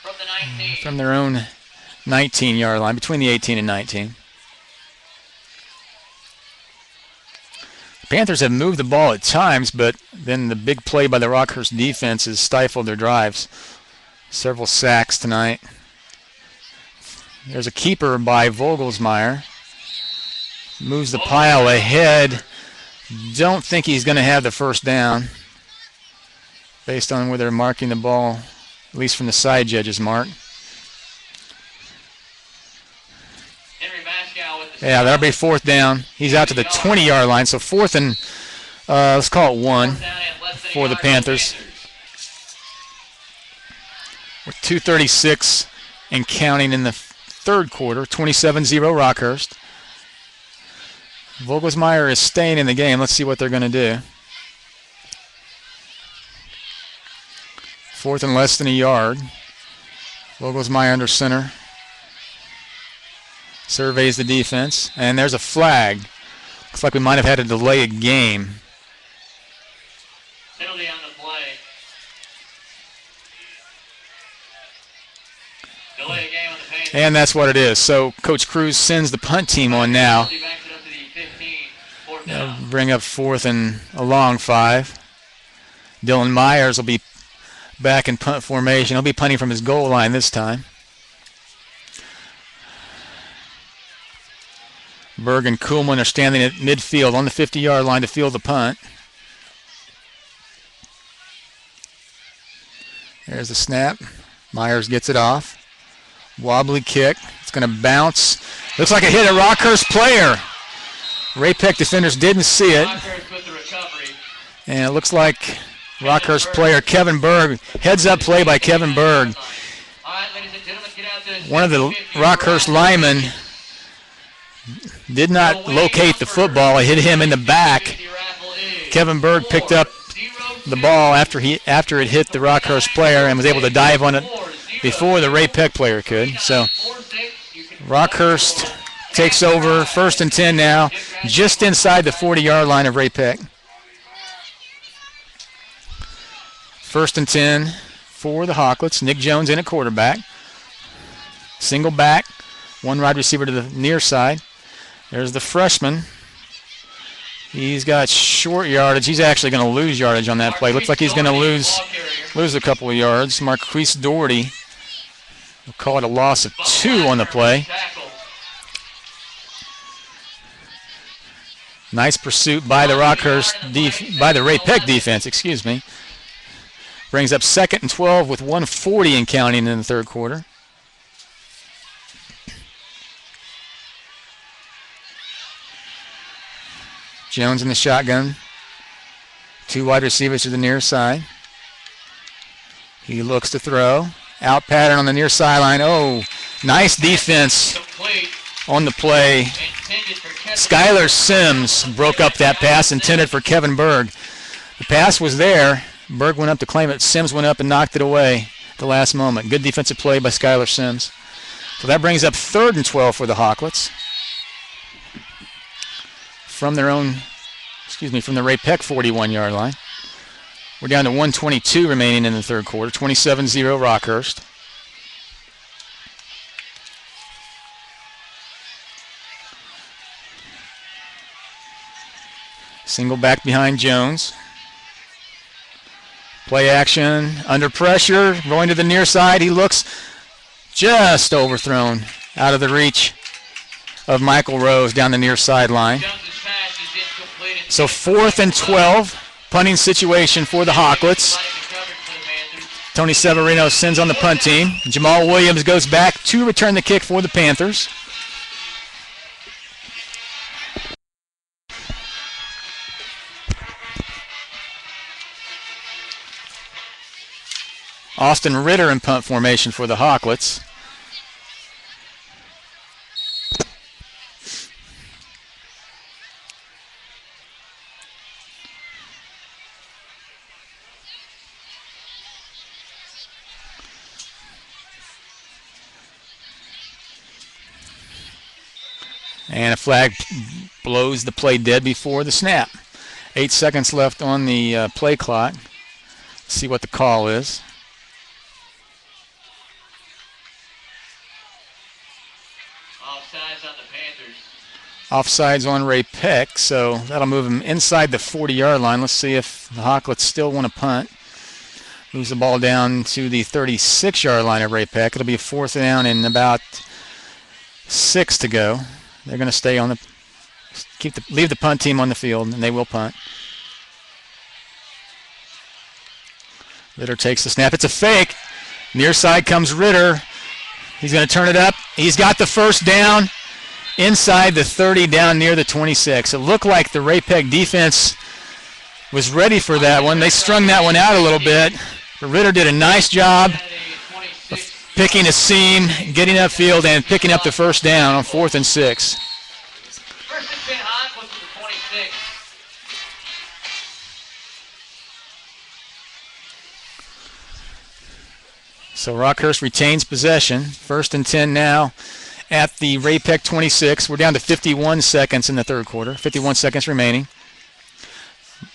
from the 19. From their own 19-yard line, between the 18 and 19. Panthers have moved the ball at times, but then the big play by the Rockhurst defense has stifled their drives. Several sacks tonight. There's a keeper by Vogelsmeyer. Moves the pile ahead. Don't think he's going to have the 1st down based on where they're marking the ball, at least from the side judges mark. Yeah, that'll be 4th down. He's out to the 20-yard line, so 4th and, let's call it 1 for the Panthers. With 2:36 and counting in the third quarter, 27-0 Rockhurst. Vogelsmeyer is staying in the game. Let's see what they're going to do. 4th and less than a yard. Vogelsmeyer under center. Surveys the defense. And there's a flag. Looks like we might have had to delay a game. Penalty on the play. Delay a game on the Panthers. And that's what it is. So Coach Cruz sends the punt team on now. Penalty backs it up to the 15. 4th down. Bring up 4th and a long 5. Dylan Myers will be back in punt formation. He'll be punting from his goal line this time. Berg and Kuhlman are standing at midfield on the 50-yard line to field the punt. There's the snap. Myers gets it off. Wobbly kick. It's going to bounce. Looks like it hit a Rockhurst player. Ray-Peck defenders didn't see it. Rockhurst with the recovery. And it looks like Rockhurst player Kevin Berg. Heads-up play by Kevin Berg. All right, ladies and gentlemen, get out to One of the Rockhurst linemen did not locate the football. It hit him in the back. Kevin Berg picked up the ball after it hit the Rockhurst player and was able to dive on it before the Ray-Peck player could. So Rockhurst takes over, 1st and 10 now, just inside the 40-yard line of Ray-Peck. 1st and 10 for the Hawklets. Nick Jones in at quarterback. Single back, one wide receiver to the near side. There's the freshman. He's got short yardage. He's actually going to lose yardage on that play. Looks like he's going to lose a couple of yards. Marquise Doherty will call it a loss of 2 on the play. Nice pursuit by the by the Ray-Peck defense, excuse me. Brings up 2nd and 12 with 1:40 and counting in the 3rd quarter. Jones in the shotgun. 2 wide receivers to the near side. He looks to throw. Out pattern on the near sideline. Oh, nice defense on the play. Skylar Sims broke up that pass intended for Kevin Berg. The pass was there. Berg went up to claim it. Sims went up and knocked it away at the last moment. Good defensive play by Skylar Sims. So that brings up 3rd and 12 for the Hawklets. From the Ray-Peck 41-yard line. We're down to 1:22 remaining in the 3rd quarter. 27-0 Rockhurst. Single back behind Jones. Play action, under pressure, going to the near side. He looks just overthrown out of the reach of Michael Rose down the near sideline. So 4th and 12, punting situation for the Hawklets. Tony Severino sends on the punt team. Jamal Williams goes back to return the kick for the Panthers. Austin Ritter in punt formation for the Hawklets. And a flag blows the play dead before the snap. 8 seconds left on the play clock. Let's see what the call is. Offsides on the Panthers. Offsides on Ray-Peck, so that'll move him inside the 40-yard line. Let's see if the Hawklets still want to punt. Moves the ball down to the 36-yard line of Ray-Peck. It'll be a 4th down and about 6 to go. They're going to stay on leave the punt team on the field, and they will punt. Ritter takes the snap. It's a fake. Near side comes Ritter. He's going to turn it up. He's got the 1st down inside the 30, down near the 26. It looked like the Ray-Peck defense was ready for that one. They strung that one out a little bit. But Ritter did a nice job of picking a seam, getting upfield, and picking up the 1st down on 4th and 6. First and 10 Hawk with 26. So Rockhurst retains possession. 1st and 10 now at the Ray-Peck 26. We're down to 51 seconds in the third quarter. 51 seconds remaining.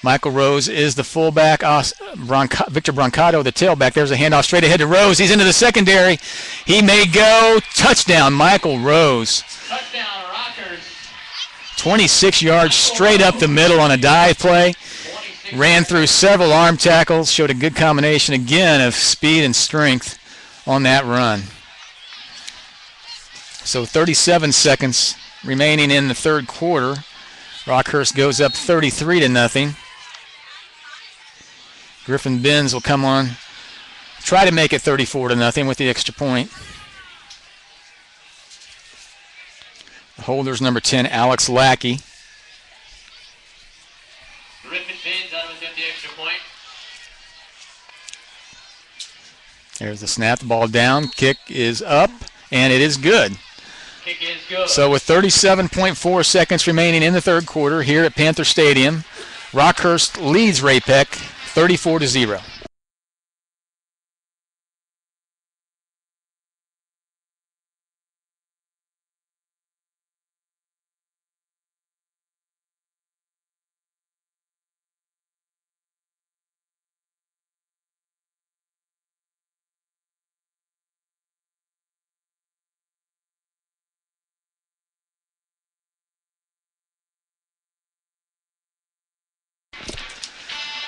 Michael Rose is the fullback. Victor Brancato, the tailback. There's a handoff straight ahead to Rose. He's into the secondary. He may go. Touchdown, Michael Rose. Touchdown, Rockhurst. 26 yards straight up the middle on a dive play. Ran through several arm tackles. Showed a good combination again of speed and strength on that run. So 37 seconds remaining in the third quarter. Rockhurst goes up 33-0. Griffin Benz will come on, try to make it 34-0 with the extra point. The holder's number 10, Alex Lackey. Griffin Benz out of the extra point. There's the snap, the ball down, kick is up, and it is good. Kick is good. So with 37.4 seconds remaining in the third quarter here at Panther Stadium, Rockhurst leads Ray-Peck 34-0.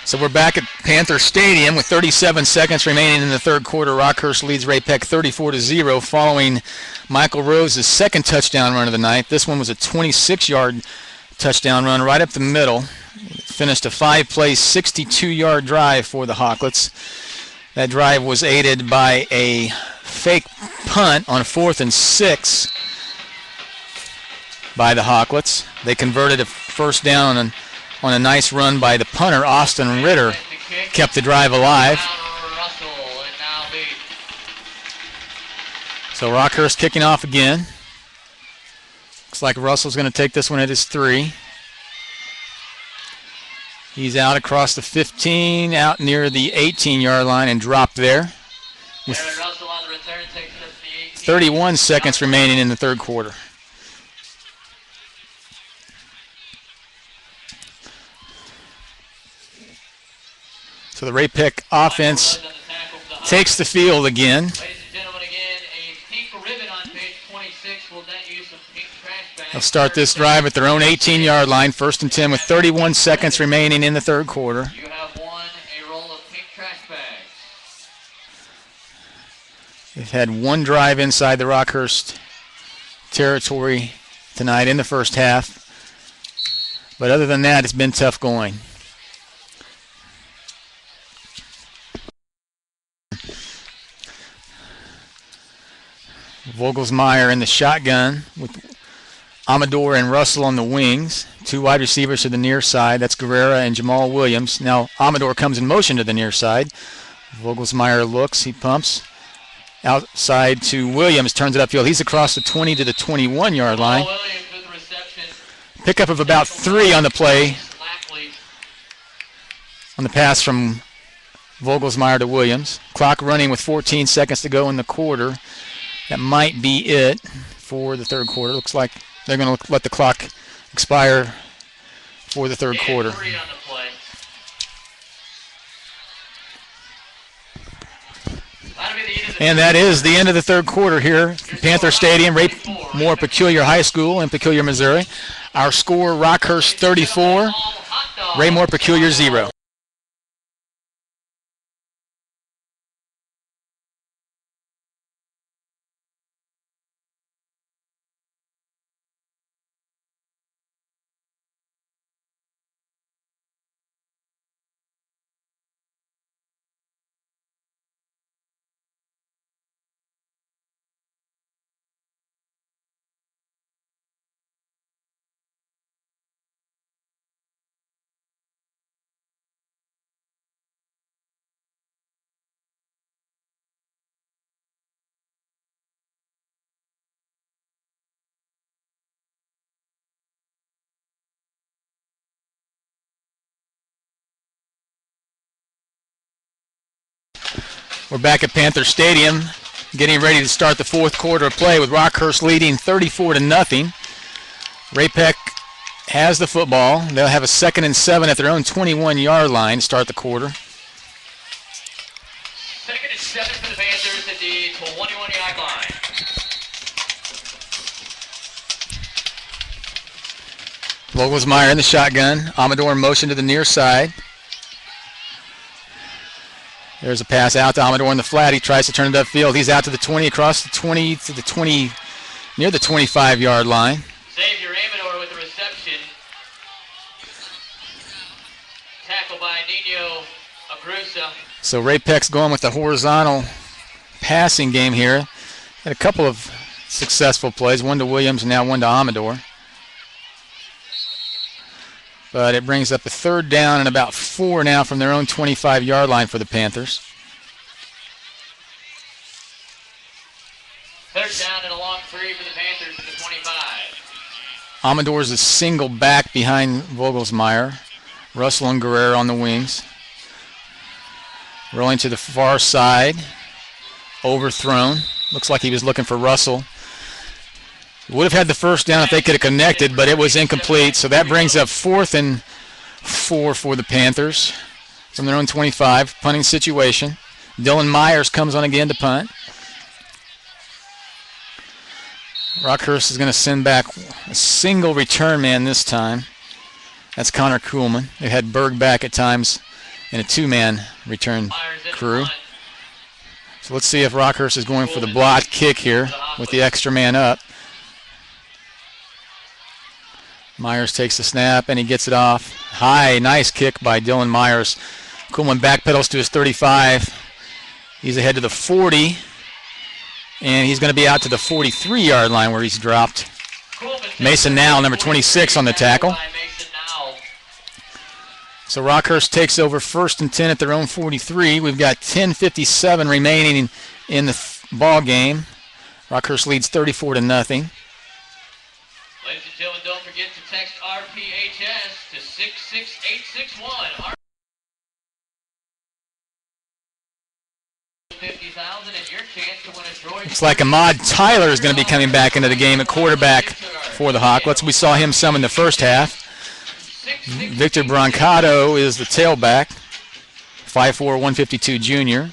So we're back at Panther Stadium with 37 seconds remaining in the third quarter. Rockhurst leads Ray-Peck 34-0 following Michael Rose's second touchdown run of the night. This one was a 26-yard touchdown run right up the middle. Finished a 5-play, 62-yard drive for the Hawklets. That drive was aided by a fake punt on 4th and 6 by the Hawklets. They converted a first down on a nice run by the punter, Austin Ritter, kept the drive alive. So Rockhurst kicking off again. Looks like Russell's going to take this one at his 3. He's out across the 15, out near the 18-yard line and dropped there. With 31 seconds remaining in the third quarter. So the Ray-Peck offense takes the field again. Ladies and gentlemen, again, a pink ribbon on page 26 will net you some pink trash bags. They'll start this drive at their own 18-yard line, 1st and 10 with 31 seconds remaining in the third quarter. You have won a roll of pink trash bags. They've had one drive inside the Rockhurst territory tonight in the first half. But other than that, it's been tough going. Vogelsmeyer in the shotgun with Amador and Russell on the wings. 2 wide receivers to the near side. That's Guerrera and Jamal Williams. Now Amador comes in motion to the near side. Vogelsmeyer looks. He pumps. Outside to Williams. Turns it upfield. He's across the 20 to the 21-yard line. Pickup of about 3 on the play. On the pass from Vogelsmeyer to Williams. Clock running with 14 seconds to go in the quarter. That might be it for the third quarter. Looks like they're going to let the clock expire for the third quarter. And that is the end of the third quarter here at Panther Stadium, Raymore-Peculiar High School in Peculiar, Missouri. Our score, Rockhurst 34, Raymore-Peculiar 0. We're back at Panther Stadium, getting ready to start the fourth quarter of play with Rockhurst leading 34-0. Ray-Pec has the football. They'll have a 2nd and 7 at their own 21-yard line to start the quarter. 2nd and 7 for the Panthers at the 21-yard line. Vogelsmeyer in the shotgun. Amador in motion to the near side. There's a pass out to Amador in the flat. He tries to turn it upfield. He's out to the 20, across the 20 to the 20, near the 25-yard line. Xavier Amador with the reception. Tackle by Nino Abruzza. So Ray-Pec's going with the horizontal passing game here. Had a couple of successful plays, one to Williams and now one to Amador. But it brings up a 3rd down and about 4 now from their own 25-yard line for the Panthers. 3rd down and a long 3 for the Panthers at the 25. Amador's a single back behind Vogelsmeyer. Russell and Guerrero on the wings. Rolling to the far side. Overthrown. Looks like he was looking for Russell. Would have had the 1st down if they could have connected, but it was incomplete. So that brings up 4th and 4 for the Panthers from their own 25. Punting situation. Dylan Myers comes on again to punt. Rockhurst is going to send back a single return man this time. That's Connor Kuhlman. They had Berg back at times in a 2-man return crew. So let's see if Rockhurst is going for the block kick here with the extra man up. Myers takes the snap and he gets it off. High, nice kick by Dylan Myers. Kuhlman backpedals to his 35. He's ahead to the 40. And he's going to be out to the 43-yard line where he's dropped. Mason Nowell, number 26, on the tackle. So Rockhurst takes over 1st and 10 at their own 43. We've got 10:57 remaining in the ball game. Rockhurst leads 34-0. Ladies and gentlemen, don't forget to text RPHS to 66861. 50,000 and your chance to win a Georgia. Looks like Ahmad Tyler is going to be coming back into the game at quarterback for the Hawklets. We saw him some in the first half. Victor Brancato is the tailback, 5'4", 152 junior.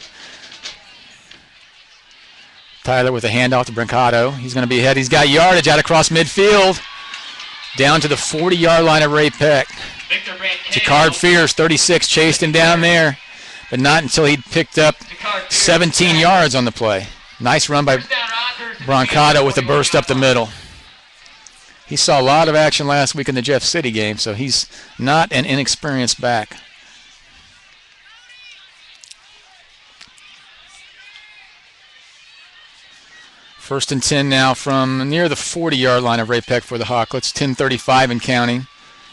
Tyler with a handoff to Brancato. He's going to be ahead. He's got yardage out across midfield. Down to the 40-yard line of Ray-Pec. Jacquard Fierce, 36, chased him down there, but not until he'd picked up 17 yards on the play. Nice run by Brancato with a burst up the middle. He saw a lot of action last week in the Jeff City game, so he's not an inexperienced back. First and 10 now from near the 40-yard line of Ray-Pec for the Hawklets. 10:35 and counting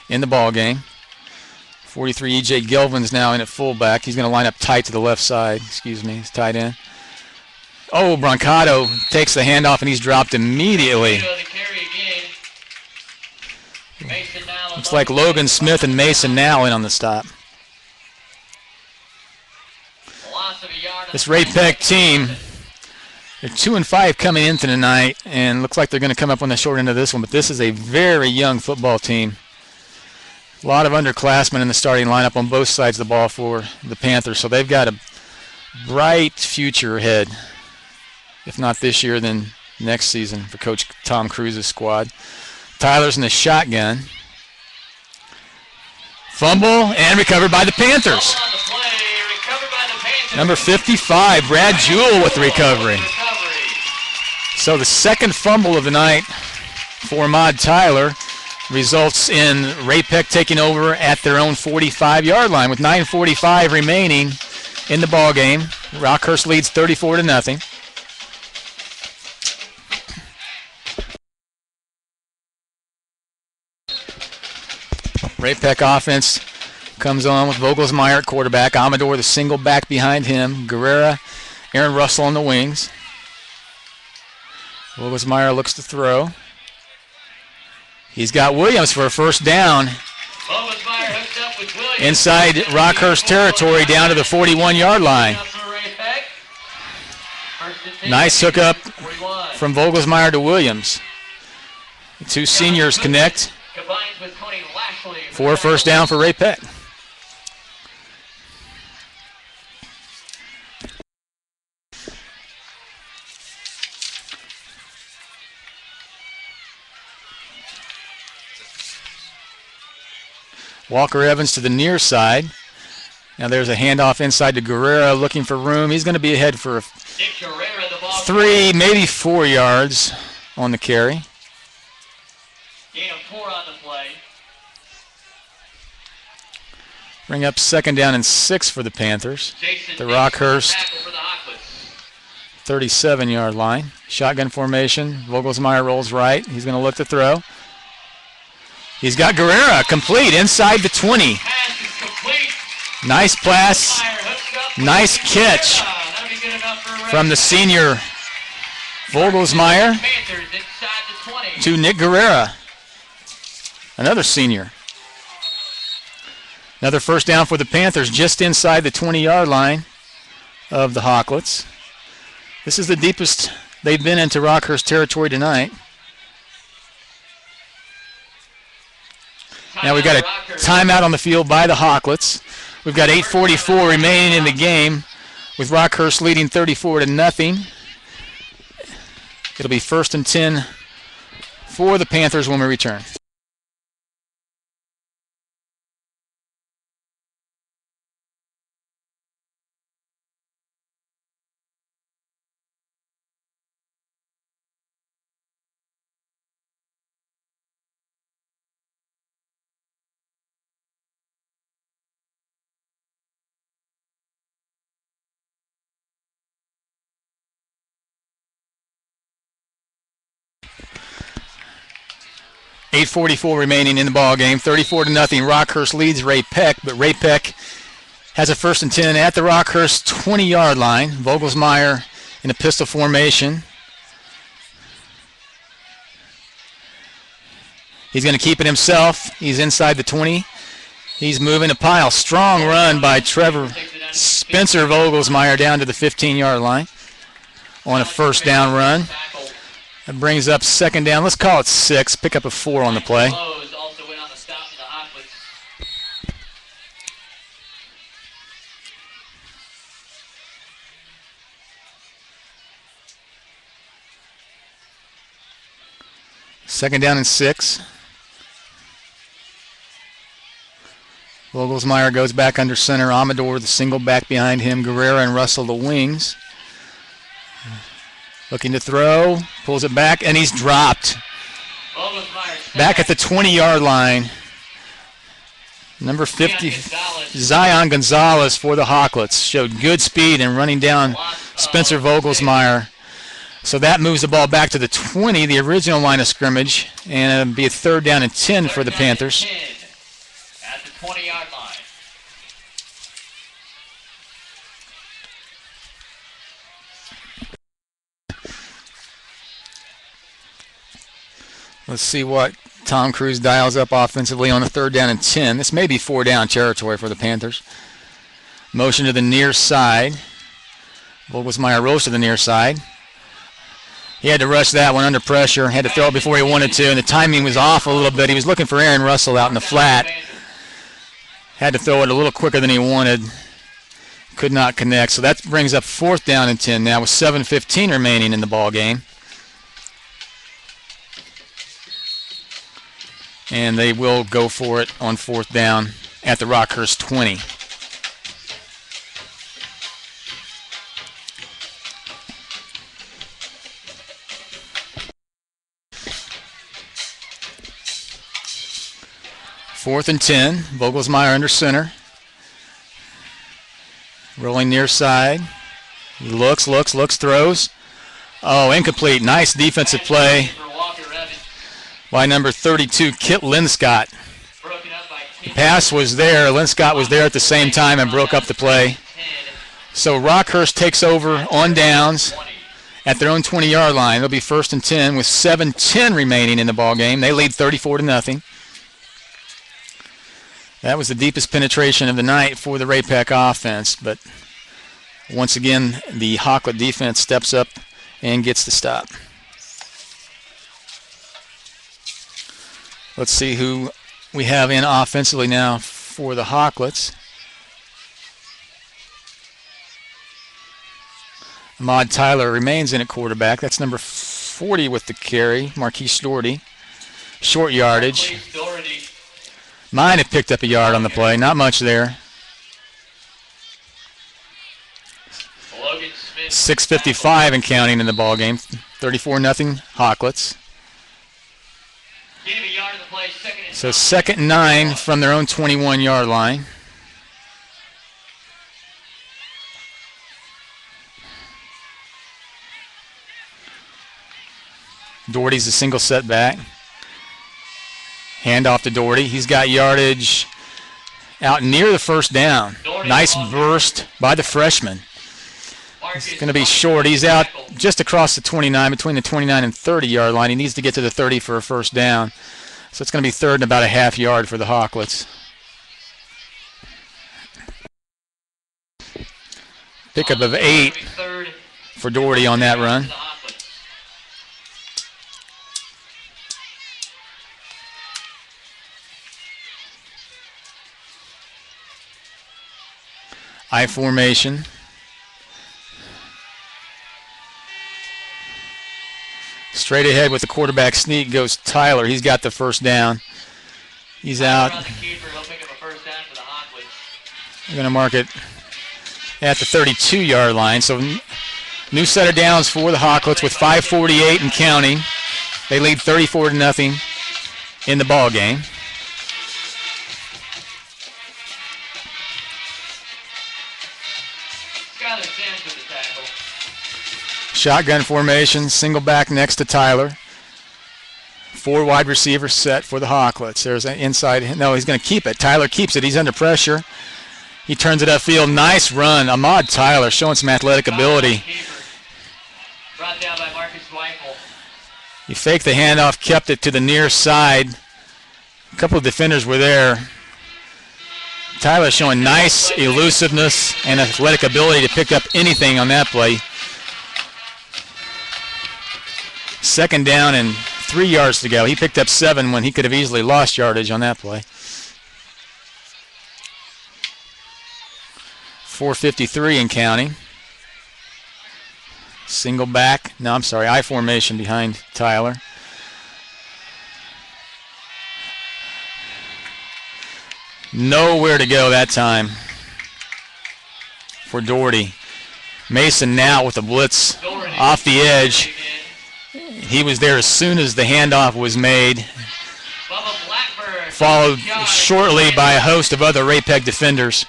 in the ball game. 43 E.J. Gilvin's now in at fullback. He's going to line up tight to the left side. He's tight end. Oh, Brancato takes the handoff and he's dropped immediately. Looks like Logan Smith and Mason Nowell in on the stop. This Ray-Pec team, they're 2-5 coming into tonight, and looks like they're going to come up on the short end of this one, but this is a very young football team. A lot of underclassmen in the starting lineup on both sides of the ball for the Panthers, so they've got a bright future ahead. If not this year, then next season for Coach Tom Cruise's squad. Tyler's in the shotgun. Fumble and recovered by the Panthers. Number 55, Brad Jewell with the recovery. So the second fumble of the night for Ahmad Tyler results in Ray-Pec taking over at their own 45-yard line with 9:45 remaining in the ball game. Rockhurst leads 34-0. Ray-Pec offense comes on with Vogelsmeyer at quarterback. Amador the single back behind him. Guerrero, Aaron Russell on the wings. Vogelsmeyer looks to throw. He's got Williams for a first down. Inside Rockhurst territory down to the 41-yard line. Nice hookup from Vogelsmeyer to Williams. The two seniors connect for a first down for Ray Peck. Walker Evans to the near side. Now there's a handoff inside to Guerrera looking for room. He's going to be ahead for 3, maybe 4 yards on the carry. Gain of 4 on the play. Bring up second down and 6 for the Panthers. The Rockhurst 37-yard line. Shotgun formation. Vogelsmeyer rolls right. He's going to look to throw. He's got Guerrera complete inside the 20. Nice pass. Nice catch from the senior Vogelsmeyer to Nick Guerrera, another senior. Another first down for the Panthers just inside the 20-yard line of the Hawklets. This is the deepest they've been into Rockhurst territory tonight. Now we've got a timeout on the field by the Hawklets. We've got 8:44 remaining in the game with Rockhurst leading 34-0. It'll be 1st and 10 for the Panthers when we return. .844 remaining in the ball game. 34-0. Rockhurst leads Ray Peck, but Ray Peck has a 1st and 10 at the Rockhurst 20-yard line. Vogelsmeyer in a pistol formation. He's going to keep it himself. He's inside the 20. He's moving a pile. Strong run by Spencer Vogelsmeyer down to the 15-yard line on a first down run. That brings up second down. Let's call it 6. Pick up a 4 on the play. Second down and 6. Vogelsmeyer goes back under center. Amador, the single back behind him. Guerrera and Russell, the wings. Looking to throw, pulls it back, and he's dropped. Back at the 20-yard line. Number 50, Zion Gonzalez for the Hawklets. Showed good speed in running down Spencer Vogelsmeyer. So that moves the ball back to the 20, the original line of scrimmage, and it'll be a 3rd down and 10 for the Panthers. At the 20-yard line. Let's see what Tom Cruise dials up offensively on the 3rd down and 10. This may be 4-down territory for the Panthers. Motion to the near side. Vogelsmeyer rolls to the near side. He had to rush that one under pressure. Had to throw it before he wanted to, and the timing was off a little bit. He was looking for Aaron Russell out in the flat. Had to throw it a little quicker than he wanted. Could not connect. So that brings up 4th down and 10 now with 7:15 remaining in the ball game. And they will go for it on 4th down at the Rockhurst 20. Fourth and 10. Vogelsmeyer under center. Rolling near side. He looks, throws. Oh, incomplete. Nice defensive play by number 32, Kit Linscott. The pass was there. Linscott was there at the same time and broke up the play. So Rockhurst takes over on downs at their own 20-yard line. It'll be 1st and 10 with 7:10 remaining in the ball game. They lead 34-0. That was the deepest penetration of the night for the Ray Peck offense. But once again, the Hawklet defense steps up and gets the stop. Let's see who we have in offensively now for the Hawklets. Ahmad Tyler remains in at quarterback. That's number 40 with the carry, Marquise Doherty. Short yardage. Mine have picked up a yard on the play. Not much there. 6:55 and counting in the ball game. 34-0 Hawklets. So 2nd and 9 from their own 21-yard line. Doherty's a single setback. Hand off to Doherty. He's got yardage out near the first down. Nice burst by the freshman. He's going to be short. He's out just across the 29, between the 29 and 30-yard line. He needs to get to the 30 for a first down. So it's going to be 3rd and about a half yard for the Hawklets. Pickup of 8 for Doherty on that run. I formation. Straight ahead with the quarterback sneak goes Tyler. He's got the first down. He's out. We're going to mark it at the 32-yard line. So new set of downs for the Hawklets with 5:48 and counting. They lead 34-0 in the ball game. Shotgun formation, single back next to Tyler. 4 wide receivers set for the Hawklets. There's an inside. No, he's going to keep it. Tyler keeps it. He's under pressure. He turns it upfield. Nice run. Ahmad Tyler showing some athletic ability. Brought down by Marcus Weifel. He faked the handoff, kept it to the near side. A couple of defenders were there. Tyler showing nice elusiveness and athletic ability to pick up anything on that play. 2nd down and 3 yards to go. He picked up 7 when he could have easily lost yardage on that play. 4:53 and counting. Single back. No, I'm sorry. I formation behind Tyler. Nowhere to go that time for Doherty. Mason now with a blitz off the edge. He was there as soon as the handoff was made, followed shortly by a host of other Ray-Pec defenders.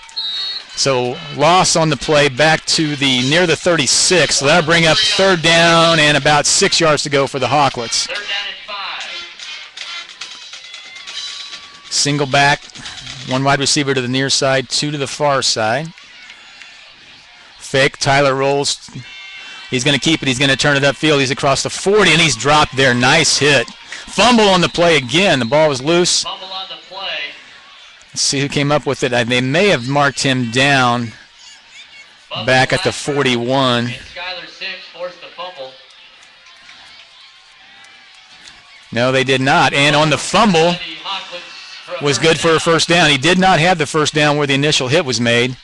So loss on the play back to the near the 36. So that'll bring up 3rd down and about 6 yards to go for the Hawklets. 3rd down and 5. Single back, 1 wide receiver to the near side, 2 to the far side. Fake, Tyler rolls. He's going to keep it. He's going to turn it upfield. He's across the 40, and he's dropped there. Nice hit. Fumble on the play again. The ball was loose. Fumble on the play. Let's see who came up with it. They may have marked him down back at the 41. And Skylar Sims forced the fumble. No, they did not. And on the fumble was good for a first down. He did not have the first down where the initial hit was made.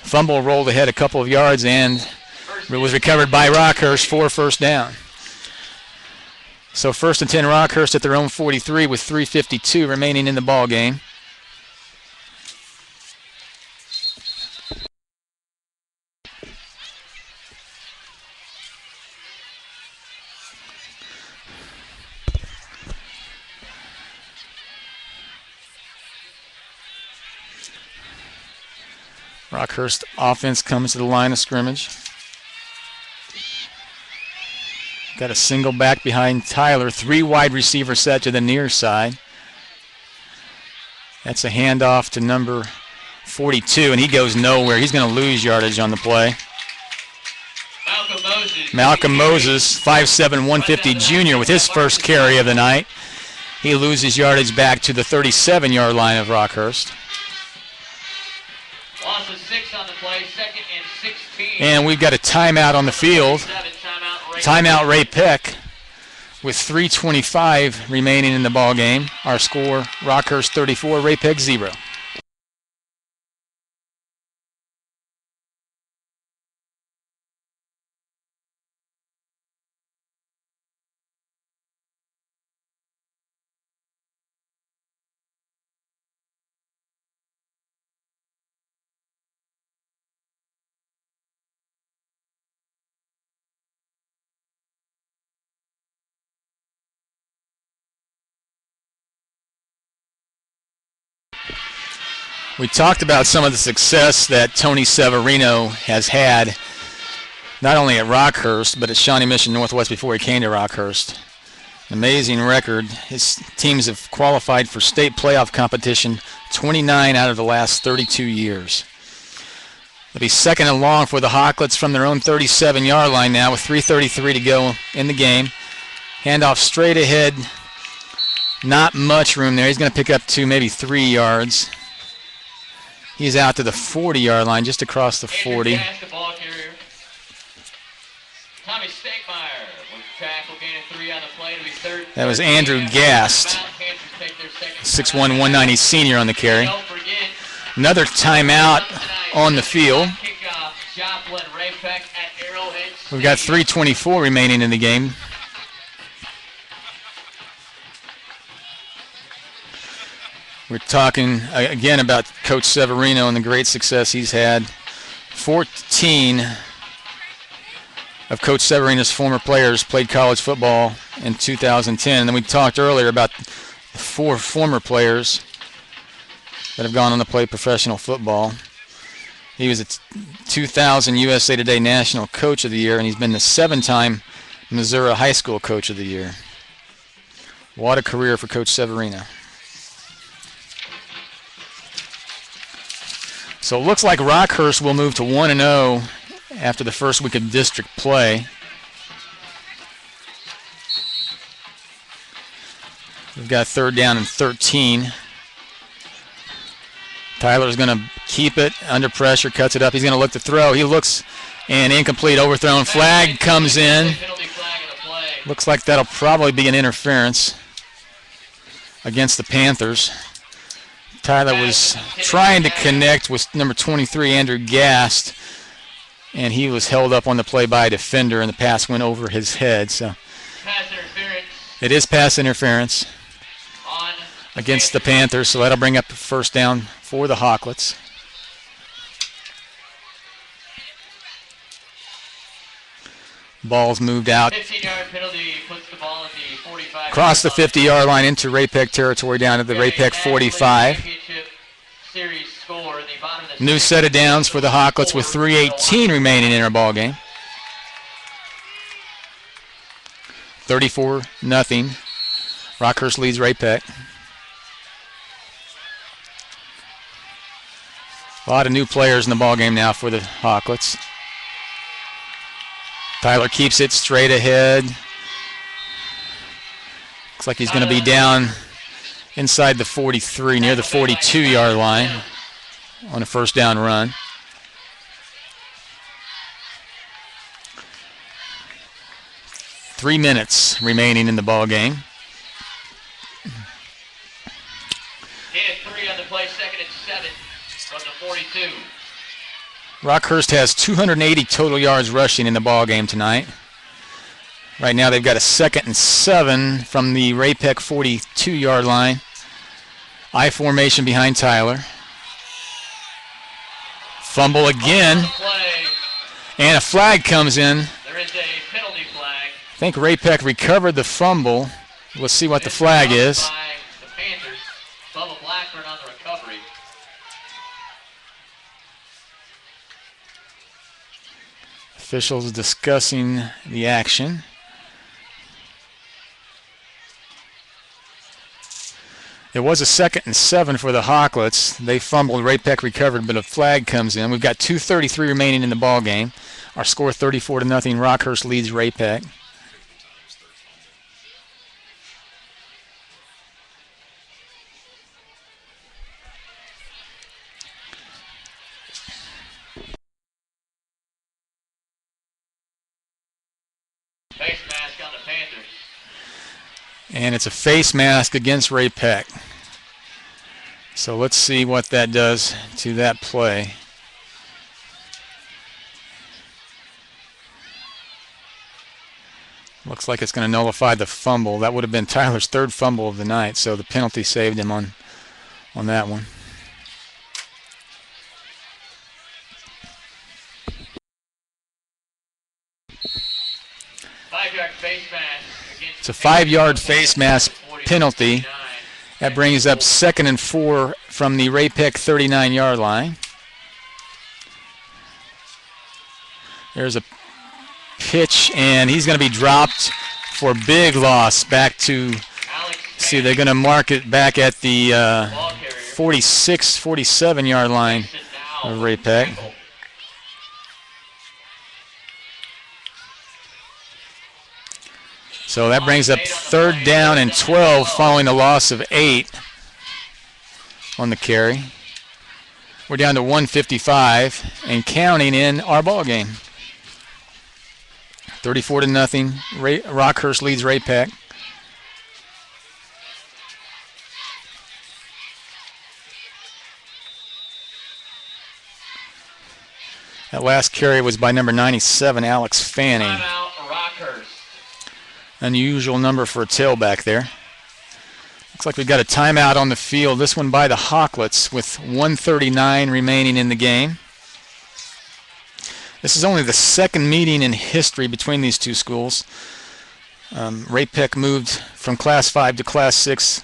Fumble rolled ahead a couple of yards, and it was recovered by Rockhurst for first down. So 1st and 10 Rockhurst at their own 43 with 3:52 remaining in the ball game. Rockhurst offense comes to the line of scrimmage. Got a single back behind Tyler. 3 wide receivers set to the near side. That's a handoff to number 42, and he goes nowhere. He's going to lose yardage on the play. Malcolm Moses, 5'7", 150 junior with his first carry of the night. He loses yardage back to the 37-yard line of Rockhurst. Loss of 6 on the play, 2nd and 16. And we've got a timeout on the field. Timeout Ray Peck with 3:25 remaining in the ball game. Our score, Rockhurst 34, Ray Peck 0. We talked about some of the success that Tony Severino has had, not only at Rockhurst, but at Shawnee Mission Northwest before he came to Rockhurst. An amazing record. His teams have qualified for state playoff competition 29 out of the last 32 years. They'll be second and long for the Hawklets from their own 37-yard line now with 3:33 to go in the game. Handoff straight ahead. Not much room there. He's going to pick up maybe 3 yards. He's out to the 40-yard line, just across the 40. That was Andrew Gast, 6'1", 190 senior on the carry. Another timeout on the field. We've got 3:24 remaining in the game. We're talking again about Coach Severino and the great success he's had. 14 of Coach Severino's former players played college football in 2010. And then we talked earlier about 4 former players that have gone on to play professional football. He was a 2000 USA Today National Coach of the Year, and he's been the 7-time Missouri High School Coach of the Year. What a career for Coach Severino. So it looks like Rockhurst will move to 1-0 after the first week of district play. We've got 3rd down and 13. Tyler's going to keep it under pressure, cuts it up. He's going to look to throw. He looks, and incomplete, overthrown. Flag comes in. Looks like that'll probably be an interference against the Panthers. Tyler was trying to connect with number 23, Andrew Gast, and he was held up on the play by a defender, and the pass went over his head. So it is pass interference against the Panthers, so that'll bring up 1st down for the Hawklets. Ball's moved out. 15-yard penalty puts the ball at the 45. Across the 50-yard line into Ray Peck territory down to the Ray Peck 45. New set of downs for the Hawklets with 3:18 remaining in our ball game. 34-0. Rockhurst leads Ray Peck. A lot of new players in the ball game now for the Hawklets. Tyler keeps it straight ahead. Looks like he's going to be down inside the 43, near the 42-yard line on a 1st down run. Three minutes remaining in the ball game. And 3 on the play, 2nd and 7 from the 42. Rockhurst has 280 total yards rushing in the ball game tonight. Right now they've got a 2nd and 7 from the Ray Peck 42-yard line. I formation behind Tyler. Fumble again. And a flag comes in. There is a penalty flag. I think Ray Peck recovered the fumble. Let's see what the flag is. By the Panthers. Bubba Blackburn on the recovery. Officials discussing the action. It was a 2nd and 7 for the Hawklets. They fumbled. Ray Peck recovered, but a flag comes in. We've got 2:33 remaining in the ball game. Our score 34-0. Rockhurst leads Ray Peck. And it's a face mask against Ray Peck. So let's see what that does to that play. Looks like it's going to nullify the fumble. That would have been Tyler's third fumble of the night, so the penalty saved him on that one. It's a 5-yard face mask penalty. That brings up 2nd and 4 from the Ray Peck 39-yard line. There's a pitch, and he's going to be dropped for big loss back to, see, they're going to mark it back at the 46, 47-yard line of Ray Peck. So that brings up 3rd down and 12 following the loss of 8 on the carry. We're down to 1:55 and counting in our ball game. 34-0. Rockhurst leads Ray Peck. That last carry was by number 97, Alex Fanning. Unusual number for a tailback there. Looks like we've got a timeout on the field. This one by the Hawklets with 1:39 remaining in the game. This is only the 2nd meeting in history between these two schools. Ray Peck moved from Class 5 to Class 6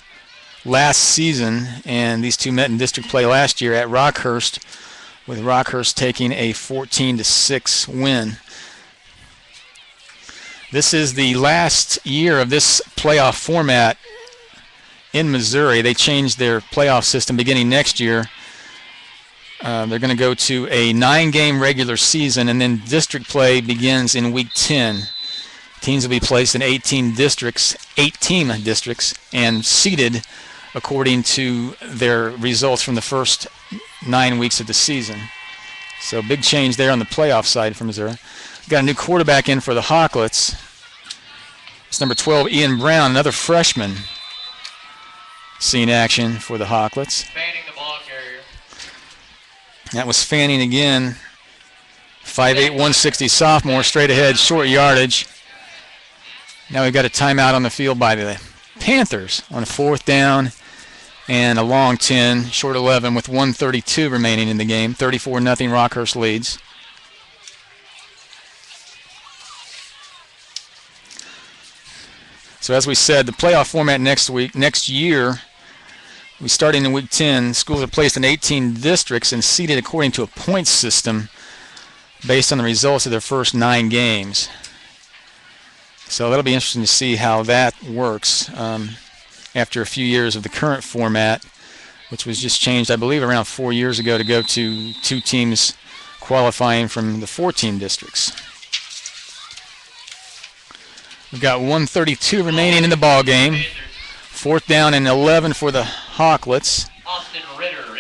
last season, and these two met in district play last year at Rockhurst, with Rockhurst taking a 14-6 win. This is the last year of this playoff format in Missouri. They changed their playoff system beginning next year. They're going to go to a 9-game regular season, and then district play begins in Week 10. Teams will be placed in 8-team districts, and seeded according to their results from the first 9 weeks of the season. So big change there on the playoff side for Missouri. Got a new quarterback in for the Hawklets. It's number 12, Ian Brown, another freshman. Seeing action for the Hawklets. Fanning the ball carrier. That was Fanning again. 5'8", 160 sophomore, straight ahead, short yardage. Now we've got a timeout on the field by the Panthers on a 4th down and a long 10, short 11 with 1:32 remaining in the game. 34-0 Rockhurst leads. So as we said, the playoff format next year, we starting in Week 10, schools are placed in 18 districts and seeded according to a points system based on the results of their first 9 games. So that'll be interesting to see how that works after a few years of the current format, which was just changed, I believe, around 4 years ago to go to 2 teams qualifying from the 14 districts. We've got 1:32 remaining in the ball game. 4th down and 11 for the Hawklets.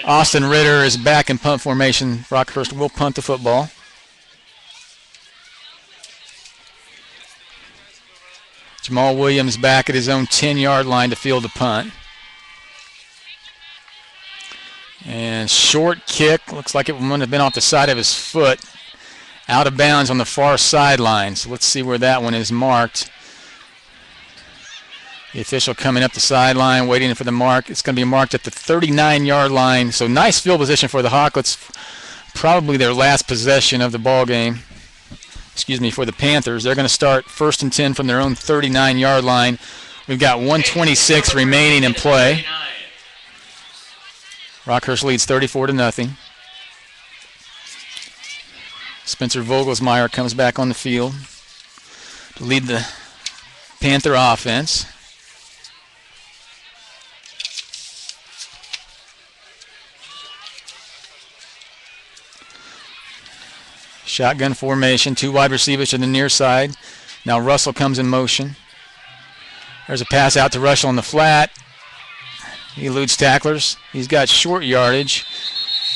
Austin Ritter is back in punt formation. Rockhurst will punt the football. Jamal Williams back at his own 10-yard line to field the punt. And short kick. Looks like it might have been off the side of his foot. Out of bounds on the far sideline. So let's see where that one is marked. The official coming up the sideline, waiting for the mark. It's going to be marked at the 39-yard line. So nice field position for the Hawklets. Probably their last possession of the ball game. For the Panthers. They're going to start 1st and 10 from their own 39-yard line. We've got 1:26 remaining in play. Rockhurst leads 34-0. Spencer Vogelsmeyer comes back on the field to lead the Panther offense. Shotgun formation, 2 wide receivers to the near side. Now Russell comes in motion. There's a pass out to Russell on the flat. He eludes tacklers. He's got short yardage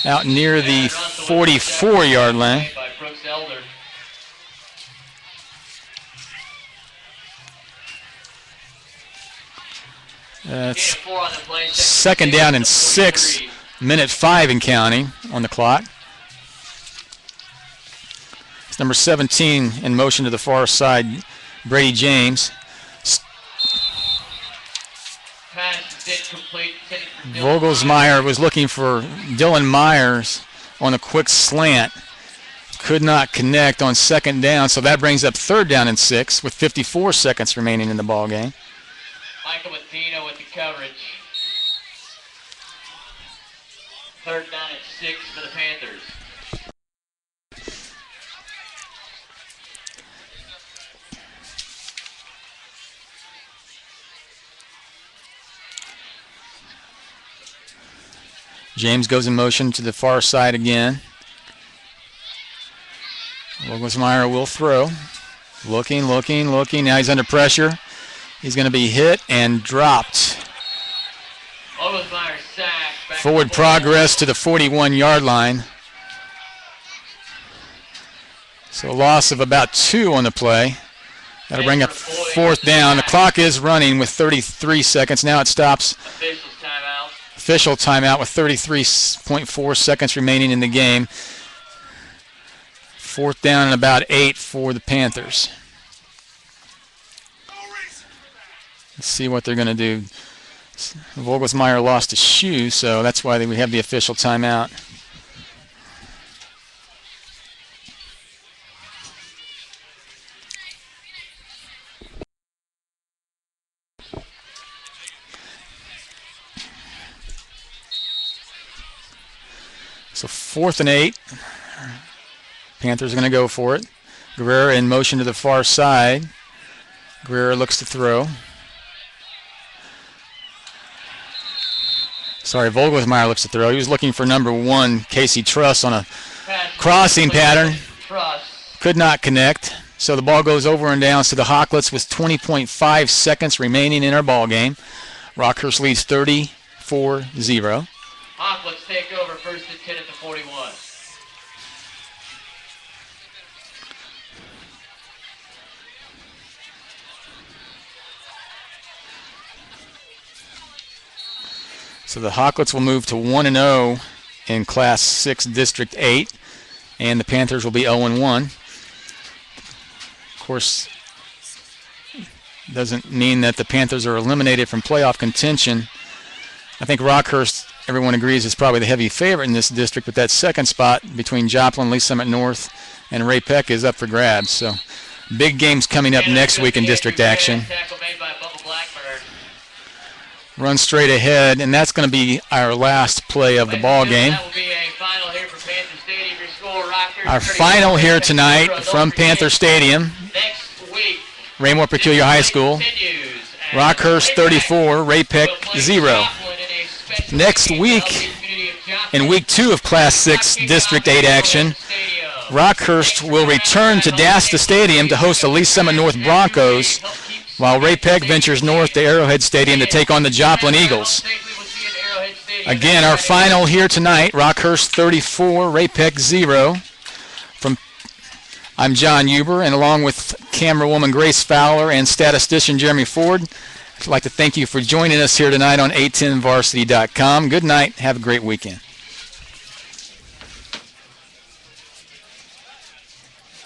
out near the 44-yard line. That's 4 on the play. second down and 6, minute 5 and counting on the clock. It's number 17 in motion to the far side, Brady James. Pass is incomplete. Vogelsmeyer was looking for Dylan Myers on a quick slant. Could not connect on second down, so that brings up third down and 6 with 54 seconds remaining in the ball game. Michael Medina with the coverage. Third down and 6 for the Panthers. James goes in motion to the far side again. Vogelsmeyer will throw. Looking. Now he's under pressure. He's going to be hit and dropped. Vogelsmeyer sacked. Forward progress to the 41-yard line. So a loss of about 2 on the play. That'll bring up fourth down. The clock is running with 33 seconds. Now it stops. Official timeout with 33.4 seconds remaining in the game. Fourth down and about 8 for the Panthers. Let's see what they're going to do. Vogelsmeyer lost his shoe, so that's why we have the official timeout. So 4th and 8. Panthers are going to go for it. Guerrero in motion to the far side. Guerrero looks to throw. Sorry, Vogelsmeyer looks to throw. He was looking for number 1, Casey Truss, on a crossing pattern. Could not connect. So the ball goes over and down to the Hawklets with 20.5 seconds remaining in our ball game. Rockhurst leads 34-0. Hawklets take over 1st and 10 at the 41. So the Hawklets will move to 1-0 in Class 6 District 8, and the Panthers will be 0-1. Of course, doesn't mean that the Panthers are eliminated from playoff contention. I think Rockhurst, everyone agrees, is probably the heavy favorite in this district, but that second spot between Joplin, Lee Summit North, and Ray-Peck is up for grabs. So big games coming up next week in district action. Run straight ahead, and that's going to be our last play of the ball game. Our final here tonight from Panther Stadium, Raymore-Peculiar High School. Rockhurst 34, Ray-Peck 0. Next week, in week 2 of Class 6 District 8 action, Rockhurst will return to Dasta Stadium to host the Lee Summit North Broncos, while Ray-Peck ventures north to Arrowhead Stadium to take on the Joplin Eagles. Again, our final here tonight, Rockhurst 34, Ray-Peck 0. I'm John Huber, and along with camerawoman Grace Fowler and statistician Jeremy Ford, I'd like to thank you for joining us here tonight on 810varsity.com. Good night. Have a great weekend.